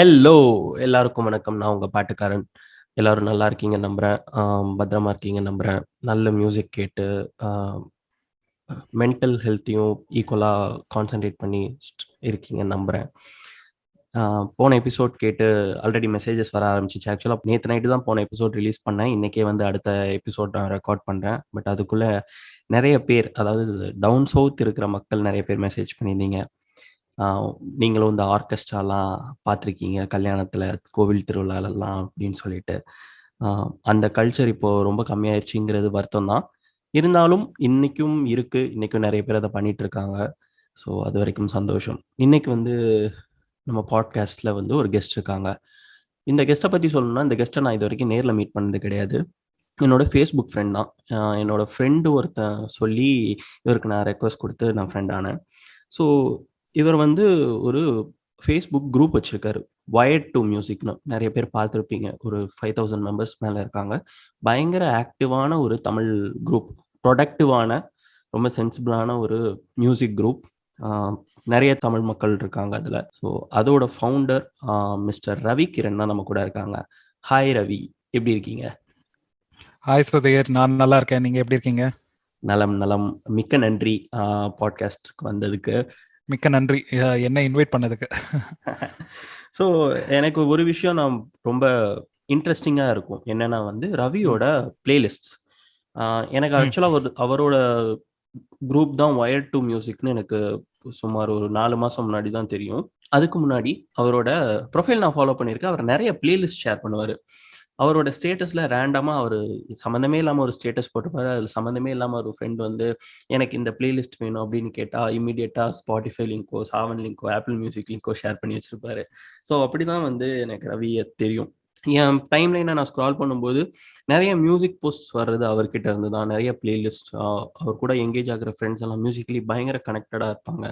Hello! எல்லாருக்கும் வணக்கம். நான் உங்க பாட்டுக்காரன். எல்லாரும் நல்லா இருக்கீங்கன்னு நம்புறேன். பத்திரமா இருக்கீங்கன்னு நம்புறேன். நல்ல மியூசிக் கேட்டு, அ மென்டல் ஹெல்த்தையும் ஈக்குவலா கான்சன்ட்ரேட் பண்ணி இருக்கீங்கன்னு நம்புறேன். அ போன எபிசோட் கேட்டு ஆல்ரெடி மெசேஜஸ் வர ஆரம்பிச்சுச்சு. ஆக்சுவலா நேத்து நைட்டு தான் போன எபிசோட் ரிலீஸ் பண்ணேன். இன்னைக்கே வந்து அடுத்த எபிசோட் நான் ரெக்கார்ட் பண்றேன். பட் அதுக்குள்ள நெறைய பேர், அதாவது டவுன் சவுத் இருக்கிற மக்கள் நெறைய பேர் மெசேஜ் பண்ணியிருந்தீங்க. ஆ நீங்களும் இந்த ஆர்கெஸ்ட்ராலாம் பார்த்துருக்கீங்க கல்யாணத்துல, கோவில் திருவிழாலலாம் அப்படின்னு சொல்லிட்டு. ஆ அந்த கல்ச்சர் இப்போ ரொம்ப கம்மியாயிருச்சுங்கிறது வருத்தம் தான். இருந்தாலும் இன்னைக்கும் இருக்கு. இன்னைக்கும் நெறைய பேர் அத பண்ணிட்டு இருக்காங்க. ஸோ அதுவரைக்கும் சந்தோஷம். இன்னைக்கு வந்து நம்ம பாட்காஸ்ட்ல வந்து ஒரு கெஸ்ட் இருக்காங்க. இந்த கெஸ்ட்ட பத்தி சொல்லணும்னா, இந்த கெஸ்ட்ட நான் இதுவரைக்கும் நேர்ல மீட் பண்ணது கிடையாது. என்னோட Facebook ஃப்ரெண்ட் தான். என்னோட ஃப்ரெண்டு ஒருத்தன் சொல்லி, இவருக்கு நான் ரெக்வெஸ்ட் குடுத்து நான் ஃப்ரெண்ட் ஆனேன். ஸோ, இவர் வந்து ஒரு Facebook குரூப் வச்சிருக்காரு. வயர்ட் டூ மியூசிக்ன்னு. நெறைய பேர் பார்த்திருப்பீங்க. ஒரு 5000 மெம்பர்ஸ் மேல இருக்காங்க. பயங்கர ஆக்டிவான ஒரு தமிழ் குரூப். ப்ரொடக்டிவான, ரொம்ப சென்சிபிளான ஒரு மியூசிக் குரூப். ஆ நெறைய தமிழ் மக்கள் இருக்காங்க அதுல. ஸோ, அதோட ஃபவுண்டர் மிஸ்டர் ரவி கிரண் தான் நம்ம கூட இருக்காங்க. ஹாய் ரவி, எப்படி இருக்கீங்க? ஹாய் சுதீர், நான் நல்லா இருக்கேன். நீங்க எப்படி இருக்கீங்க? நலம், நலம். மிக்க நன்றி பாட்காஸ்ட்க்கு வந்ததுக்கு. மிக்க நன்றி என்ன இன்வைட் பண்ணதுக்கு. ஸோ எனக்கு ஒரு விஷயம் நான் ரொம்ப இன்ட்ரெஸ்டிங்கா இருக்கும். என்னன்னா வந்து ம், ரவியோட பிளேலிஸ்ட்ஸ். எனக்கு ம். ஆக்சுவலா அவரோட குரூப் தான் வயர்ட் டூ மியூசிக்ன்னு எனக்கு சுமார் ஒரு 4 மாசம் முன்னாடி தான் தெரியும். அதுக்கு முன்னாடி அவரோட ப்ரொஃபைல் நான் ஃபாலோ பண்ணியிருக்கேன். அவர் நெறைய பிளேலிஸ்ட் ஷேர் பண்ணுவாரு. அவரோட ஸ்டேட்டஸ்ல ரேண்டமா அவரு சம்மந்தமே இல்லாம ஒரு ஸ்டேட்டஸ் போட்டிருப்பாரு. அதுல சம்மந்தமே இல்லாம ஒரு ஃப்ரெண்ட் வந்து, "எனக்கு இந்த பிளேலிஸ்ட் வேணும்" அப்படின்னு கேட்டா, இம்மீடியட்டா Spotify லிங்க்கோ, சாவன் லிங்க்கோ, Apple மியூசிக் லிங்க்கோ ஷேர் பண்ணி வச்சிருப்பாரு. ஸோ அப்படிதான் வந்து எனக்கு ரவிய தெரியும். என் டைம்லைன நான் ஸ்க்ரால் பண்ணும்போது, நெறைய மியூசிக் போஸ்ட்ஸ் வர்றது அவர்கிட்ட இருந்து தான். நெறைய பிளேலிஸ்ட் அவர் கூட எங்கேஜ் ஆகுற ஃப்ரெண்ட்ஸ் எல்லாம் மியூசிக்கலி பயங்கர கனெக்டடா இருப்பாங்க.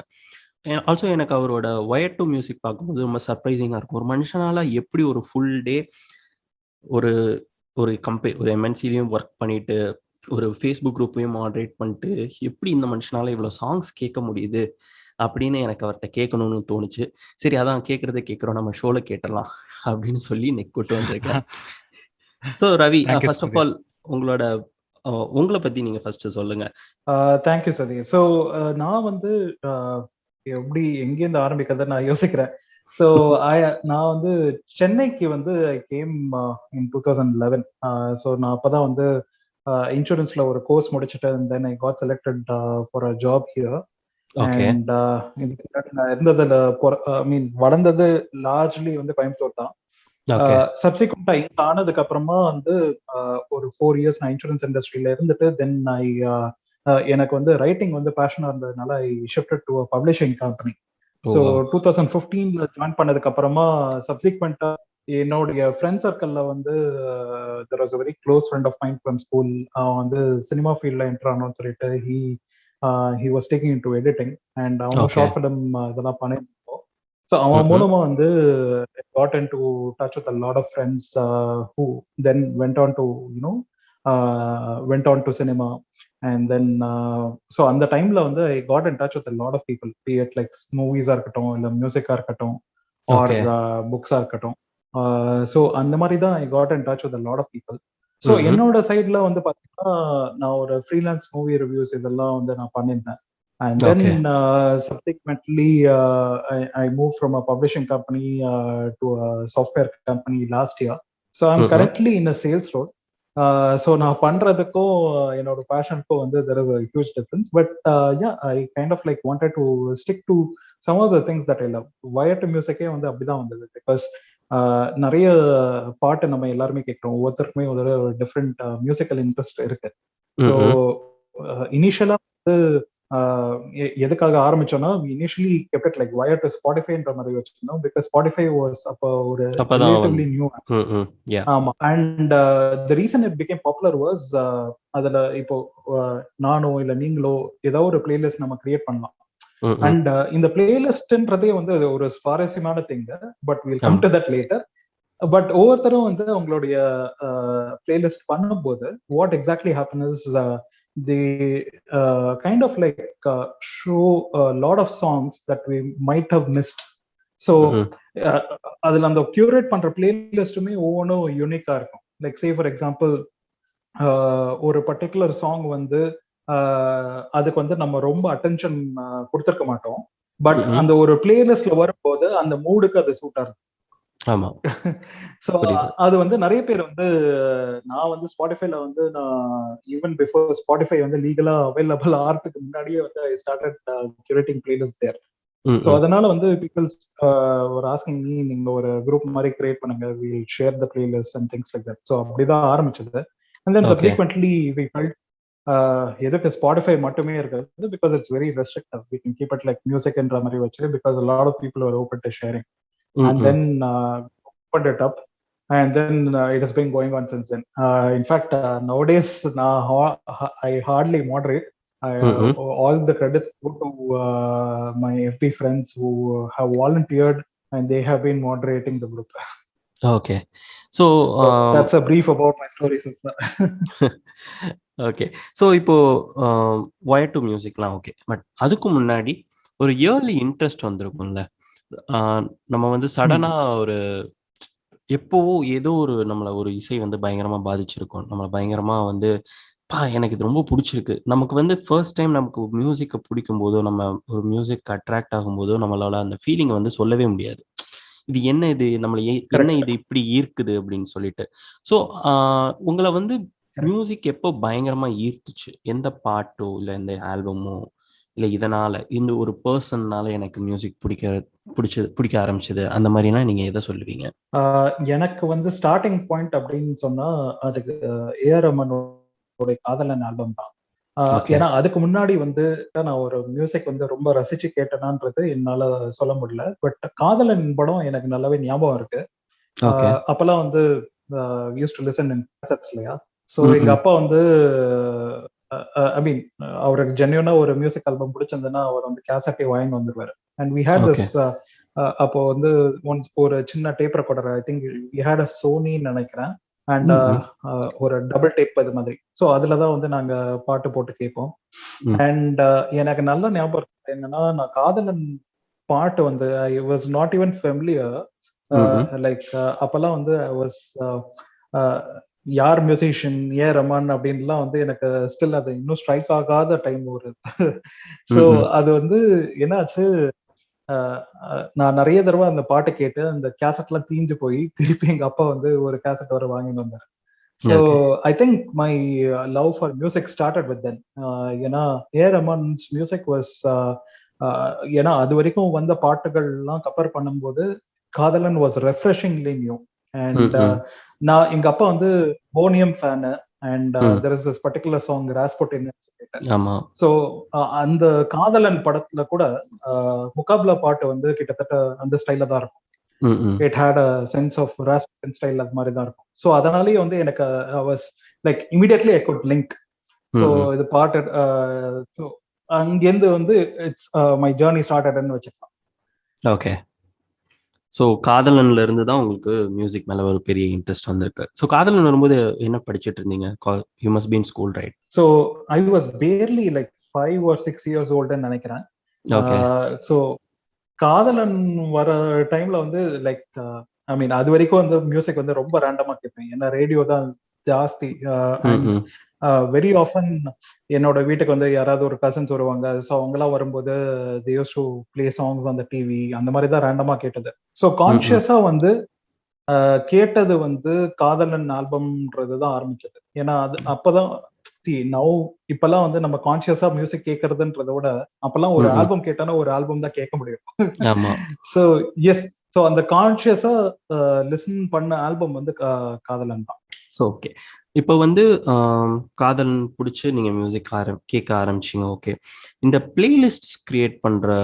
ஆல்சோ எனக்கு அவரோட வயர்ட் டூ மியூசிக் பார்க்கும்போது ரொம்ப சர்ப்ரைசிங்கா இருக்கும். ஒரு மனுஷனால எப்படி ஒரு ஃபுல் டே ஒரு ஒரு ஒரு எம்என்சிலயும் ஒர்க் பண்ணிட்டு, ஒரு Facebook குரூப்பையும் மாடரேட் பண்ணிட்டு, எப்படி இந்த மனுஷனால இவ்வளோ சாங்ஸ் கேட்க முடியுது? அப்படின்னு எனக்கு அவர்ட்ட கேட்கணும்னு தோணுச்சு. சரி அதான் கேட்கிறத கேட்கிறோம். நம்ம ஷோல கேட்டுறலாம் அப்படின்னு சொல்லி இன்னைக்கு கூட்டு வந்திருக்கேன். So Ravi, thank you first of Sudheer. All உங்களோட உங்கள பத்தி நீங்க ஃபர்ஸ்ட் சொல்லுங்க. தேங்க்யூ சுதீர். ஸோ நான் வந்து எப்படி எங்கேருந்து ஆரம்பிக்கிறத நான் யோசிக்கிறேன். ஸோ நான் வந்து சென்னைக்கு வந்து ஐ கேம் இன் 2011. ஸோ நான் அப்பதான் வந்து இன்சூரன்ஸ்ல ஒரு கோர்ஸ் முடிச்சுட்டு then I got selected for a job here. Okay, and இதுக்கு முன்னாடி நான் இருந்ததுல ஐ மீன் வளர்ந்தது லார்ஜ்லி வந்து கோயம்புத்தூர் தான். ஓகே, சப்சிக்வெண்டா இங்க ஆனதுக்கு அப்புறமா வந்து ஒரு 4 இயர்ஸ் நான் இன்சூரன்ஸ் இண்டஸ்ட்ரியில இருந்துட்டு தென் ஐ எனக்கு வந்து ரைட்டிங் வந்து பேஷனா இருந்ததுனால I shifted to publishing company. Oh so wow! 2015ல ஜாயின் பண்ணதுக்கு அப்புறமா சப்சிக்வெண்டா என்னுடைய ஃப்ரெண்ட் சர்க்கிள்ல வந்து there was a very close friend of mine from school. அவன் வந்து சினிமா ஃபீல்ட்ல என்டர் ஆனோன்னு சொல்லிட்டு he was taking in to editing and அவனும் ஓகே, ஷார்ட் ஃபிலிம் இதெல்லாம் பண்ணிருந்தோம். ஸோ அவன் ம்ஹ்ம், மூலமா வந்து got into touch with a lot of friends who then went on to cinema. And then so அந்த டைம்ல வந்து I got in touch with a lot of people, be it like மூவிஸா இருக்கட்டும் இல்ல மியூசிக்கா இருக்கட்டும் ஆர் ஓகே, புக்ஸா இருக்கட்டும். So அந்த மாதிரி தான் I got in touch with a lot of people. So ம்ஹ்ம், என்னோட சைட்ல வந்து பாத்தீங்கன்னா நான் ஒரு ஃப்ரீலான்ஸ் மூவி ரிவ்யூஸ் இதெல்லாம் வந்து நான் பண்ணியிருந்தேன். And then okay, subsequently, I moved from a publishing company to a software company last year. So I'm ம்ஹ்ம், currently in a sales role. So நான் பண்றதுக்கும் என்னோட பேஷனுக்கும் வந்து there is a huge difference. But yeah, I kind of like wanted to stick to some of the things that I love. Wired musicே வந்து அப்படிதான் வந்தது because நிறைய பாட்டு நம்ம எல்லாருமே கேட்கிறோம். ஒவ்வொருத்தருக்குமே ஒரு டிஃப்ரெண்ட் மியூசிக்கல் இன்ட்ரெஸ்ட் இருக்கு. So hmm. இனிஷியலா வந்து எதுக்காக ஆரம்பிச்சோம்னா initially kept like wire to ஸ்பாட்டிஃபைன்ற மாதிரி வச்சிருந்தோம் பிகாஸ் ஸ்பாட்டிஃபை வாஸ் அப்போ ஒரு அப்பதான் ரிலேட்டிவ்லி நியூ. யா. ஆமா. And the reason it became popular was அதுல இப்போ நானோ இல்ல நீங்களோ ஏதோ ஒரு பிளேலிஸ்ட் நம்ம கிரியேட் பண்ணலாம். ம்ஹ்ம். அண்ட் இந்த பிளேலிஸ்ட்ன்றதே வந்து ஒரு சுவாரஸ்யமான thing. But will come to that later. But ஒவ்வொருத்தரும் வந்து அவங்களுடைய பிளேலிஸ்ட் பண்ணும்போது what exactly happen is they kind of like show a lot of songs that we might have missed so ம்ஹ்ம். அதுல அந்த கியூரேட் பண்ற பிளேலிஸ்ட்டுமே ஒவ்வொன்றும் யூனிக்கா இருக்கும். லைக் சே ஃபார் எக்ஸாம்பிள் ஒரு பர்டிகுலர் சாங் வந்து அதுக்கு வந்து நம்ம ரொம்ப அட்டென்ஷன் கொடுத்துருக்க மாட்டோம். பட் ம்ஹ்ம். அந்த ஒரு பிளேலிஸ்ட்ல வரும்போது அந்த மூடுக்கு அது சூட் ஆகும். ஆமா. ஸோ புரியுது. அது வந்து நிறைய பேர் வந்து நான் வந்து ஸ்பாட்டிஃபைல வந்து நான் ஈவன் பிஃபோர் ஸ்பாட்டிஃபை வந்து லீகலா அவைலபிள் ஆகிறதுக்கு முன்னாடியே வந்து I started curating playlist there. So hmm. அதனால வந்து பீப்புள்ஸ் ஒரு ஆஸ்கிங் மீ, நீங்க ஒரு குரூப் மாதிரி கிரியேட் பண்ணுங்க, will share the playlist and things like that. So அப்படிதான் ஆரம்பிச்சது. And then okay. Subsequently we felt எதுக்கு ஸ்பாட்டிஃபை மட்டுமே இருக்காது, because it's very restrictive. We can keep it like மியூசிக்ன்ற மாதிரி வச்சு, because a lot of people are open to sharing. And hmm. then opened it up, and then it has been going on since then. In fact, nowadays I hardly moderate. Hmm. All the credits go to my FB friends who have volunteered, and they have been moderating the group. Okay. So So that's a brief about my story so far. Okay. So இப்போ wire to மியூசிக்லாம் okay. But அதுக்கு முன்னாடி ஒரு yearly interest வந்திருக்கும்ல. நம்ம வந்து சடனா ஒரு எப்போவோ ஏதோ ஒரு நம்மள ஒரு இசை வந்து பயங்கரமா பாதிச்சிருக்கும். நம்மள பயங்கரமா வந்து எனக்கு இது ரொம்ப புடிச்சிருக்கு. நமக்கு வந்து ஃபர்ஸ்ட் டைம் நமக்கு மியூசிக்க பிடிக்கும்போதோ, நம்ம ஒரு மியூசிக் அட்ராக்ட் ஆகும்போதோ, நம்மளால அந்த ஃபீலிங்க வந்து சொல்லவே முடியாது. இது என்ன இது? நம்மள என்ன Correct. இது இப்படி ஈர்க்குது அப்படின்னு சொல்லிட்டு. ஸோ உங்கள வந்து மியூசிக் எப்போ பயங்கரமா ஈர்த்துச்சு? எந்த பாட்டோ, இல்ல எந்த ஆல்பமோ, இல்ல இதனால இந்த ஒரு பெர்சன்னால எனக்கு மியூசிக் பிடிக்க ஆரம்பிச்சது, அந்த மாதிரினா நீங்க எதை சொல்லுவீங்க? எனக்கு வந்து ஸ்டார்டிங் பாயிண்ட் அப்படின்னு சொன்னா அதுக்கு ஏஆர் ரஹ்மானோட காதலன் ஆல்பம் தான். ஓகே. ஏன்னா அதுக்கு முன்னாடி வந்து நான் ஒரு மியூசிக் வந்து ரொம்ப ரசிச்சு கேட்டேனான்றது என்னால சொல்ல முடியல. பட் காதலன் படம் எனக்கு நல்லாவே ஞாபகம் இருக்கு. ஓகே. அப்பெல்லாம் வந்து use to listen in cassettes இல்லையா. ஸோ எங்க ம்ம். அப்பா வந்து ஐ மீன் அவருக்கு ஜென்யூனா ஒரு மியூசிக் ஆல்பம் பிடிச்சிருந்ததுன்னா அவர் வந்து கேசட்டே வாங்கி வந்துருவாரு. And we had okay. This அப்போ வந்து ஒரு சின்ன tape recorder, I think we had a சோனின்னு நினைக்கிறேன். And hmm. ஒரு டபுள் டேப் அது மாதிரி. ஸோ அதுலதான் வந்து நாங்க பாட்டு போட்டு கேட்போம். ம். அண்ட் எனக்கு நல்ல ஞாபகம் இருக்கு என்னன்னா, நான் காதலன் பாட்டு வந்து I was not even familiar. Hmm. Like அப்பெல்லாம் வந்து ஐ வாஸ் யார் மியூசிஷியன் ஏ ரஹ்மான் அப்படின்லாம் வந்து எனக்கு ஸ்டில் அது இன்னும் ஸ்ட்ரைக் ஆகாத டைம் ஒரு. ஸோ ம்ம். அது வந்து என்னாச்சு, நான் நிறைய தடவை அந்த பாட்டை கேட்டு அந்த கேசட் எல்லாம் தீஞ்சு போய் திருப்பி எங்க அப்பா வந்து ஒரு கேசட் வர வாங்கிட்டு வந்தாரு. So okay. I think my love for music started with தென். ஏன்னா ஏ ரஹ்மான்ஸ் மியூசிக் வாஸ், ஏன்னா அது வரைக்கும் வந்த பாட்டுகள்லாம் கம்பேர் பண்ணும்போது Kadhalan was refreshingly new. And hmm. நான் எங்க அப்பா வந்து Boney M fan. And hmm. There is this particular song Rasputin. ஆமா. ஸோ அந்த காதலன் படத்துல கூட முகாப்லா பாட்டு வந்து கிட்டத்தட்ட அந்த ஸ்டைல தான் இருக்கும். Hmm. It had a sense of Rasputin style அது மாதிரி தான் இருக்கும். ஸோ அதனாலேயே வந்து எனக்கு was like immediately I could link. So hmm. இது பாட்டு ஸோ அங்கேருந்து வந்து இட்ஸ் மை ஜேர்னி ஸ்டார்டட்னு வச்சுக்கலாம். ஓகே. ஸோ காதலன்ல இருந்து தான் உங்களுக்கு மியூசிக் மேல ஒரு பெரிய இன்ட்ரெஸ்ட் வந்திருக்கு. ஸோ காதலன் வரும்போது என்ன படிச்சிட்டு இருந்தீங்க? You must be in school, right? So I was barely like 5 or 6 years oldன்னு நினைக்கிறேன். ஓகே. ஸோ காதலன் வர டைம்ல வந்து லைக் ஐ மீன் அது வரைக்கும் வந்து மியூசிக் வந்து ரொம்ப ரேண்டமா கேட்பேன். ஏன்னா ரேடியோ தான் ஜாஸ்தி. And hmm. வெரி ஆஃபன் என்னோட வீட்டுக்கு வந்து யாராவது ஒரு கசின்ஸ் வருவாங்க. ஸோ அவங்கெல்லாம் வரும்போது they used to play songs on the TV. அந்த மாதிரி தான் ரேண்டமா கேட்டது. ஸோ ம்ம். கான்ஷியஸா வந்து கேட்டது வந்து காதலன் ஆல்பம்ன்றது தான் ஆரம்பிச்சது. ஏன்னா அது அப்பதான் நவ் இப்பெல்லாம் வந்து நம்ம கான்ஷியஸா மியூசிக் கேட்கறதுன்றத விட அப்பெல்லாம் ஒரு ம்ம். ஆல்பம் கேட்டானா ஒரு ஆல்பம் தான் கேட்க முடியும். ஆமா. ஸோ எஸ், ஸோ அந்த கான்ஷியஸா லிசன் பண்ண ஆல்பம் வந்து காதலன் தான். So okay. இப்போ வந்து காதலன் பிடிச்சி நீங்க மியூசிக் கேட்க ஆரம்பிச்சீங்க. ஓகே. இந்த பிளேலிஸ்ட் கிரியேட் பண்ற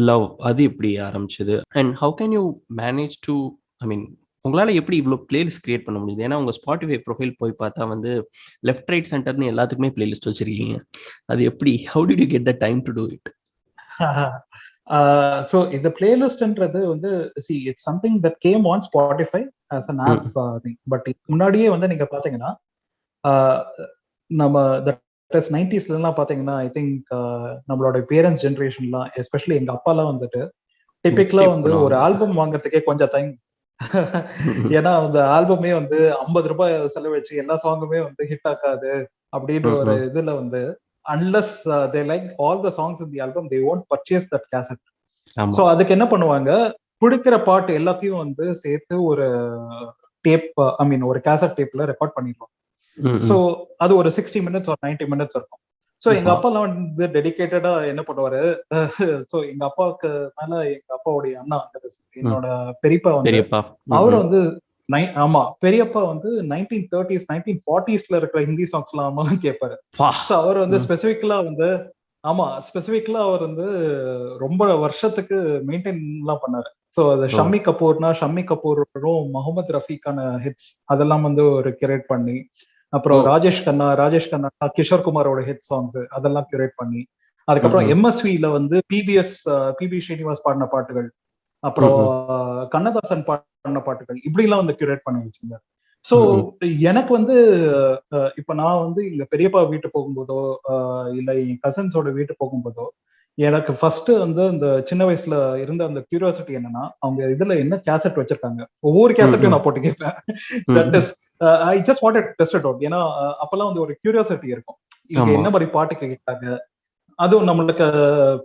லவ் அது எப்படி ஆரம்பிச்சது? And how can you manage to, I mean உங்களால எப்படி இவ்வளோ பிளேலிஸ்ட் கிரியேட் பண்ண முடியுது? ஏன்னா உங்க ஸ்பாட்டிஃபை ப்ரொஃபைல் போய் பார்த்தா வந்து லெஃப்ட் ரைட் சென்டர்னு எல்லாத்துக்குமே பிளேலிஸ்ட் வச்சிருக்கீங்க. அது எப்படி? How did you get the time to do it? So இந்த பிளேலிஸ்ட்ன்றது வந்து see it's something that came on Spotify as an app thing. But முன்னாடியே வந்து நீங்க பாத்தீங்கன்னா நம்ம தட் 90s எல்லாம் பாத்தீங்கன்னா ஐ திங்க் நம்மளோட பேரண்ட்ஸ் ஜென்ரேஷன்லாம் எஸ்பெஷலி எங்க அப்பாலாம் வந்துட்டு டிபிக்கலா Mixtape வந்து ஒரு பண்ணுவாங்க. ஆல்பம் வாங்குறதுக்கே கொஞ்சம் டைம். ஏன்னா அந்த ஆல்பமே வந்து 50 ரூபாய் செலவழிச்சு எல்லா சாங்குமே வந்து ஹிட் ஆக்காது அப்படின்ற ஒரு இதுல வந்து unless they like all the songs in the album, they won't purchase that cassette. ஆமா. சோ அதுக்கு என்ன பண்ணுவாங்க, பிடிக்கிற பாட்டு எல்லாத்தையும் வந்து சேர்த்து ஒரு டேப், ஐ மீன் ஒரு கேசட் டேப்ல ரெக்கார்ட் பண்ணிடுவாங்க. சோ அது ஒரு 60 மினிட்ஸ் ஒரு 90 மினிட்ஸ் இருக்கும். சோ எங்க அப்பா எல்லாம் வந்து டெடிகேட்டடா என்ன பண்ணுவாரு, சோ எங்க அப்பாவுக்கு மேல எங்க அப்பாவுடைய அண்ணா, என்னோட பெரியப்பா வந்து, பெரியப்பா. அவர் வந்து ஆமா பெரியப்பா வந்து 1930s 1940ஸ்ல இருக்கிற ஹிந்தி சாங்ஸ் எல்லாம் கேட்பாரு. சோ அவர் வந்து ஸ்பெசிபிக்கலா வந்து ஸ்பெசிபிக்கலா அவர் வந்து ரொம்ப வருஷத்துக்கு மெயின்டைன் எல்லாம் பண்ணாரு. சோ அது ஷம்மி கபூர்னா ஷம்மி கபூரும் முகமது ரஃபீக்கான ஹிட்ஸ் அதெல்லாம் வந்து ஒரு கியூரேட் பண்ணி, அப்புறம் ராஜேஷ் கண்ணா கிஷோர் குமாரோட ஹிட் சாங்ஸ் அதெல்லாம் கியூரேட் பண்ணி, அதுக்கப்புறம் எம்எஸ்வில வந்து பிபி ஸ்ரீனிவாஸ் பாடின பாட்டுகள், அப்புறம் கண்ணதாசன் பாடின பாட்டுகள், இப்படி எல்லாம் வந்து கியூரேட் பண்ணி வச்சிருந்தாரு. சோ எனக்கு வந்து இப்ப நான் வந்து எங்க பெரியப்பா வீட்டு போகும்போதோ இல்ல என் கசின்ஸோட வீட்டு போகும்போதோ எனக்கு ஃபர்ஸ்ட் வந்து இந்த சின்ன வயசுல இருந்த அந்த கியூரியாசிட்டி என்னன்னா, அவங்க இதுல என்ன கேசட் வச்சிருக்காங்க, ஒவ்வொரு கேசட்டையும் நான் போட்டு கேட்பேன். That is I just wanted to test it out. ஏன்னா அப்பெல்லாம் வந்து ஒரு கியூரியாசிட்டி இருக்கும், இவங்க என்ன மாதிரி பாட்டு கேட்காங்க. அதுவும் நம்மளுக்கு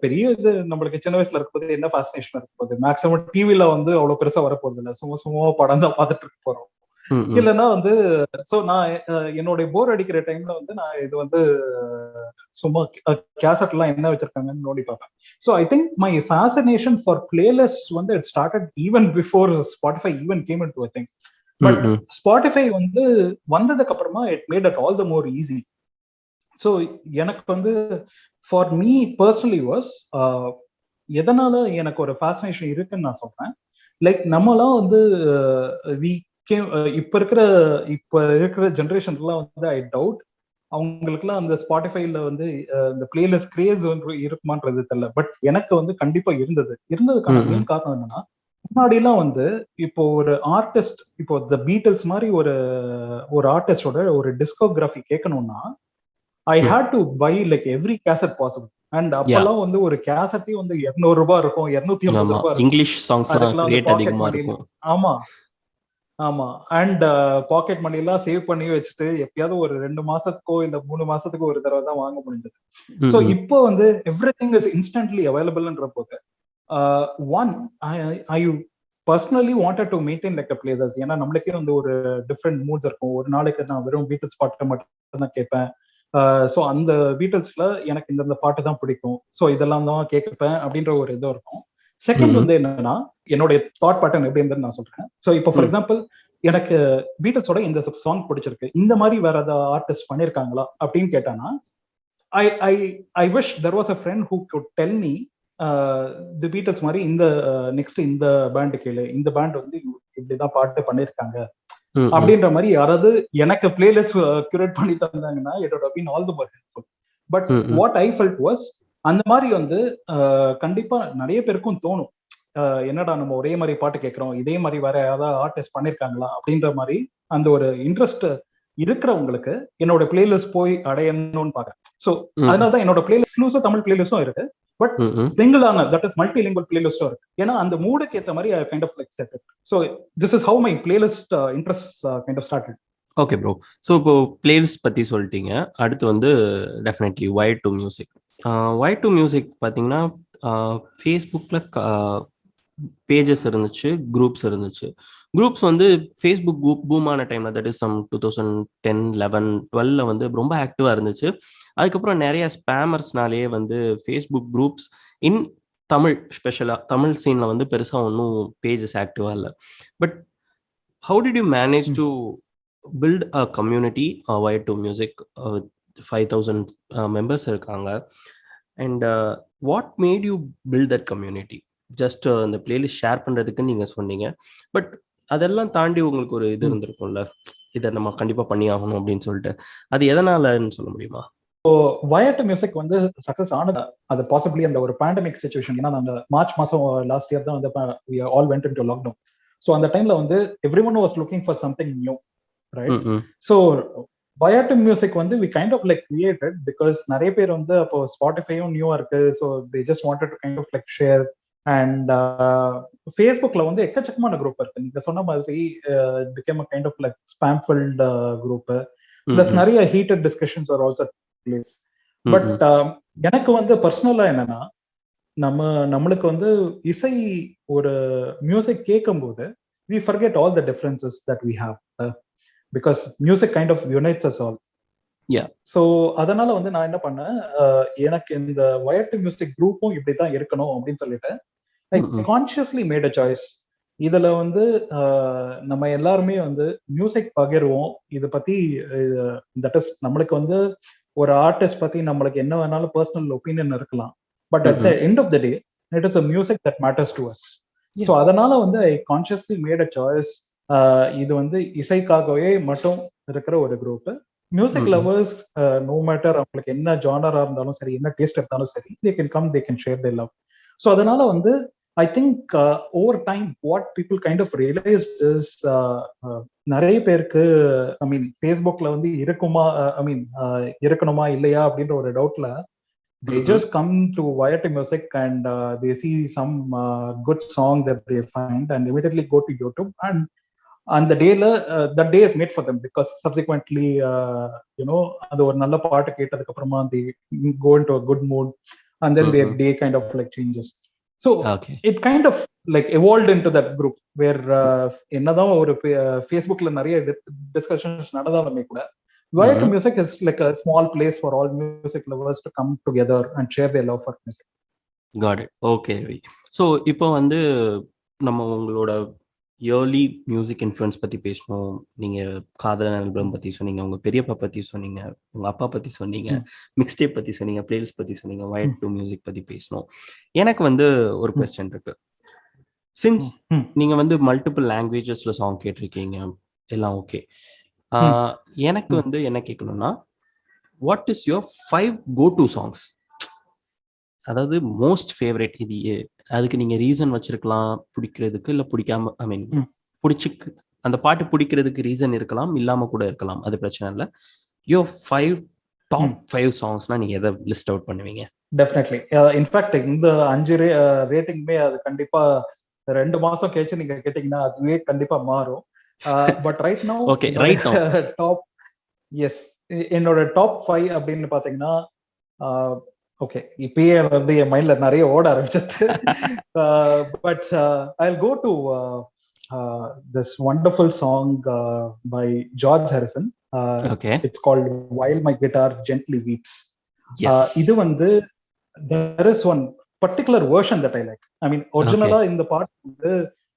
பெரிய இது, நம்மளுக்கு சின்ன வயசுல இருக்கும்போது என்ன ஃபேசினேஷன் இருக்கும்போது மேக்ஸிமம் டிவில வந்து அவ்வளவு பெருசா வரப்போறது இல்லை, சும்மா படம் தான் பார்த்துட்டு இருக்க போறோம். இல்லைன்னா வந்து சோ நான் என்னுடைய போர் அடிக்கிற டைம்ல வந்து நான் இது வந்து சும்மா கேசட் எல்லாம் என்ன வச்சிருக்காங்கன்னு நோண்டி பார்ப்பேன். So I think my fascination for playlist வந்து it started even before Spotify even came into I think. But Spotify வந்து வந்ததுக்கு அப்புறமா it made it all the more easy. So எனக்கு வந்து ஃபார் மீ பர்சனலி வாஸ் எதனால எனக்கு ஒரு fascination இருக்குன்னு நான் சொல்றேன். லைக் நம்மலாம் வந்து இப்ப இருக்கிற ஜெனரேஷன்ஸ்லாம் வந்து ஐ டவுட் அவங்களுக்குலாம் அந்த ஸ்பாட்டிஃபைல வந்து இந்த பிளேலிஸ்ட் கிரேஸ் வந்து இருக்குமான்றது தெரியல. பட் எனக்கு வந்து கண்டிப்பா இருந்ததுக்கான மெயின் காரணம் என்னன்னா, முன்னாடி எல்லாம் வந்து இப்போ ஒரு ஆர்டிஸ்ட், இப்போ த பீட்டில்ஸ் மாதிரி ஒரு ஆர்டிஸ்டோட ஒரு டிஸ்கோகிராஃபி கேட்கணும்னா I had to buy like every cassette possible. And அப்பெல்லாம் வந்து ஒரு கேசட்டே வந்து 200 ரூபாய் இருக்கும், 250 ரூபாய் இங்கிலீஷ் சாங்ஸ் ரேட் அதிகமா இருக்கும். ஆமா அண்ட் பாக்கெட் மணி எல்லாம் சேவ் பண்ணி வச்சுட்டு எப்பயாவது ஒரு 2 மாசத்துக்கோ இல்ல 3 மாசத்துக்கோ ஒரு தடவை தான் வாங்க முடிஞ்சது. சோ இப்போ வந்து எவ்ரிதிங் இஸ் இன்ஸ்டன்ட்லி அவைலபிள்ன்ற போது one I personally wanted to maintain like places. ஏன்னா நம்மளுக்கே வந்து ஒரு டிஃப்ரெண்ட் மூட்ஸ் இருக்கும். ஒரு நாளைக்கு நான் வெறும் பீட்டில்ஸ் பாட்டு மட்டும் தான் கேட்பேன். சோ அந்த பீட்டில்ஸ்ல எனக்கு இந்த பாட்டு தான் பிடிக்கும், சோ இதெல்லாம் தான் கேட்பேன் அப்படின்ற ஒரு இது இருக்கும். செகண்ட் வந்து என்னன்னா, என்னுடைய தாட் பேட்டர்ன் எப்படி இருந்ததுன்னு நான் சொல்றேன். சோ இப்போ ஃபார் எக்ஸாம்பிள் எனக்கு பீட்டில்ஸோட இந்த சாங் பிடிச்சிருக்கு, இந்த மாதிரி வேற ஏதாவது ஆர்டிஸ்ட் பண்ணிருக்காங்களா அப்படின்னு கேட்டானா, I wish there was a friend who could tell me the beetles மாதிரி இந்த நெக்ஸ்ட் இந்த பேண்ட் கேளு, இந்த பேண்ட் வந்து இப்படிதான் பாட்டு பண்ணிருக்காங்க அப்படின்ற மாதிரி யாராவது எனக்கு பிளேலிஸ்ட் கியூரேட் பண்ணி தந்தாங்கன்னா it would have been all the more helpful. But what I felt was, அந்த மாதிரி வந்து கண்டிப்பா நிறைய பேருக்கும் தோணும், என்னடா நம்ம ஒரே மாதிரி பாட்டு கேட்கிறோம், இதே மாதிரி வேற ஏதாவது ஆர்டிஸ்ட் பண்ணிருக்காங்களா அப்படின்ற மாதிரி அந்த ஒரு இன்ட்ரெஸ்ட் இருக்கிறவங்களுக்கு என்னோட பிளேலிஸ்ட் போய் அடையணும்னு பாக்குறேன். சோ அதனாலதான் என்னோட பிளேலிஸ்ட் தமிழ் பிளேலிஸ்டும் இருக்கு, பட் சிங்கிளான தட் இஸ் மல்டிலிங்குவல் பிளேலிஸ்டும் இருக்கு. ஏன்னா அந்த மூடுக்கு ஏத்த மாதிரி I kind of like set it. So this is how my playlist interest kind of started. Okay bro. So இப்போ பிளேலிஸ்ட் பற்றி சொல்லிட்டீங்க. அடுத்து வந்து definitely why to music. Why to music பார்த்தீங்கன்னா ஃபேஸ்புக்கில் பேஜஸ் இருந்துச்சு, குரூப்ஸ் இருந்துச்சு. குரூப்ஸ் வந்து ஃபேஸ்புக் பூமான டைமில், தட் இஸ் சம் 2010, 11, 12 வந்து ரொம்ப ஆக்டிவாக இருந்துச்சு. அதுக்கப்புறம் நிறைய ஸ்பேமர்ஸ்னாலேயே வந்து ஃபேஸ்புக் குரூப்ஸ் இன் தமிழ், ஸ்பெஷலாக தமிழ் சீனில் வந்து பெருசாக ஒன்றும் பேஜஸ் ஆக்டிவாக இல்லை. But how did you manage to build a community why to music with 5,000 members இருக்காங்க, and what made you build that community? just இந்த பிளேலிஸ்ட் ஷேர் பண்றதுக்கு நீங்க சொன்னீங்க, பட் அதெல்லாம் தாண்டி உங்களுக்கு ஒரு இது இருந்திருக்கும்ல, இதை நம்ம கண்டிப்பா பண்ணி ஆகணும் அப்படின்னு சொல்லிட்டு, அது எதனாலன்னு சொல்ல முடியுமா? வயட் மியூசிக் வந்து சக்சஸ் ஆனது அது பாசிபிளி அந்த ஒரு பேண்டமிக் சிச்சுவேஷன். ஏன்னா நாங்க மார்ச் மாசம் லாஸ்ட் இயர் தான் வந்து all went into lockdown. So அந்த டைம்ல வந்து everyone was looking for something new, right? So wired music வந்து we kind of like created because நிறைய பேர் வந்து அப்போ ஸ்பாட்டிஃபையும் நியூவா இருக்கு. So they just wanted to kind of like share and ஃபேஸ்புக்ல வந்து எக்கச்சக்கமான குரூப் இருக்கு. நீங்க சொன்ன மாதிரி became a kind of like spam filled group. Plus நிறைய heated discussions are also place. But எனக்கு வந்து பர்சனலா என்னன்னா, நம்மளுக்கு வந்து இசை ஒரு மியூசிக் கேட்கும்போது we forget all the differences that we have because music kind of unites us all. Yeah. So அதனால வந்து நான் என்ன பண்ணேன், எனக்கு இந்த வயர்ட் மியூசிக் குரூப்பும் இப்படிதான் இருக்கணும் அப்படின்னு சொல்லிட்டு I consciously made a choice. இதுல வந்து நம்ம எல்லாருமே வந்து மியூசிக் பகிர்வோம். இதை பத்தி தட் இஸ் நம்மளுக்கு வந்து ஒரு ஆர்டிஸ்ட் பத்தி நம்மளுக்கு என்ன வேணாலும் பர்சனல் ஒப்பீனியன் இருக்கலாம். But at the end of the day it is a music that matters to us. So அதனால வந்து I consciously made a choice. இது வந்து இசைக்காகவே மட்டும் இருக்கிற ஒரு group. Music lovers no matter அவங்களுக்கு என்ன ஜானரா இருந்தாலும் சரி, என்ன டேஸ்ட் இருந்தாலும் சரி, they can come, they can share their love. So அதனால வந்து I think over time what people kind of realized is நிறைய பேருக்கு ஐ மீன் ஃபேஸ்புக்ல வந்து இருக்குமா ஐ மீன் இருக்கணுமா இல்லையா அப்படின்ற ஒரு டவுட்ல they just come to YT Music and they see some good song that they find and immediately go to YouTube and the day that day is made for them because subsequently அது ஒரு நல்ல பாட்டு கேட்டதுக்கு அப்புறமா they go into a good mood and then their day kind of like changes. So it kind of like evolved into that group where என்னதான் ஒரு Facebookல நிறைய discussions நடந்தாலுமே கூட YT Music is like a small place for all music lovers to come together and share their love for music. Got it. Okay. So இப்போ வந்து நம்ம உங்களோட yearly music influence பற்றி பேசணும். நீங்கள் காதலன் ஆல்பம் பற்றி சொன்னீங்க, உங்கள் பெரியப்பா பற்றி சொன்னீங்க, உங்கள் அப்பா பற்றி சொன்னீங்க, மிக்ஸ்டேப் பற்றி சொன்னீங்க, பிளேலிஸ்ட் பற்றி சொன்னீங்க, வயர்ட் டு மியூசிக் பற்றி பேசணும். எனக்கு வந்து ஒரு கொஸ்டின் இருக்கு. சின்ஸ் நீங்கள் வந்து மல்டிபிள் லாங்குவேஜஸில் சாங் கேட்டிருக்கீங்க, எல்லாம் ஓகே. எனக்கு வந்து என்ன கேட்கணும்னா, what is your 5 go to songs? அதாவது மோஸ்ட் ஃபேவரட். இது அதுக்கு நீங்க ரீசன் வச்சிருக்கலாம், பிடிக்கிறதுக்கு இல்ல பிடிக்காம, ஐ மீன் பிடிச்சிக்கு அந்த பாட்டு பிடிக்கிறதுக்கு ரீசன் இருக்கலாம், இல்லாம கூட இருக்கலாம், அது பிரச்சனை இல்லை. யுவர் 5 டாப் 5 சாங்ஸ்னா நீங்க எதை லிஸ்ட் அவுட் பண்ணுவீங்க? டெஃபினெட்லி. இன்ஃபேக்ட் இந்த 5 ரேட்டிங்குமே அது கண்டிப்பா 2 மாசம் கழிச்சு நீங்க கேட்டீங்கன்னா அதுவே கண்டிப்பா மாறும். But right now okay, right now top எஸ் என்னோட டாப் 5 அப்படின்னு பாத்தீங்கன்னா, ஓகே இப்பயே வந்து என் மைண்ட்ல நிறைய ஓட ஆரம்பிச்சது. But I'll go to this wonderful song by George Harrison. Okay. It's called While My Guitar Gently Weeps. Yes. இது வந்து there is one particular version that I like. I mean originally in the part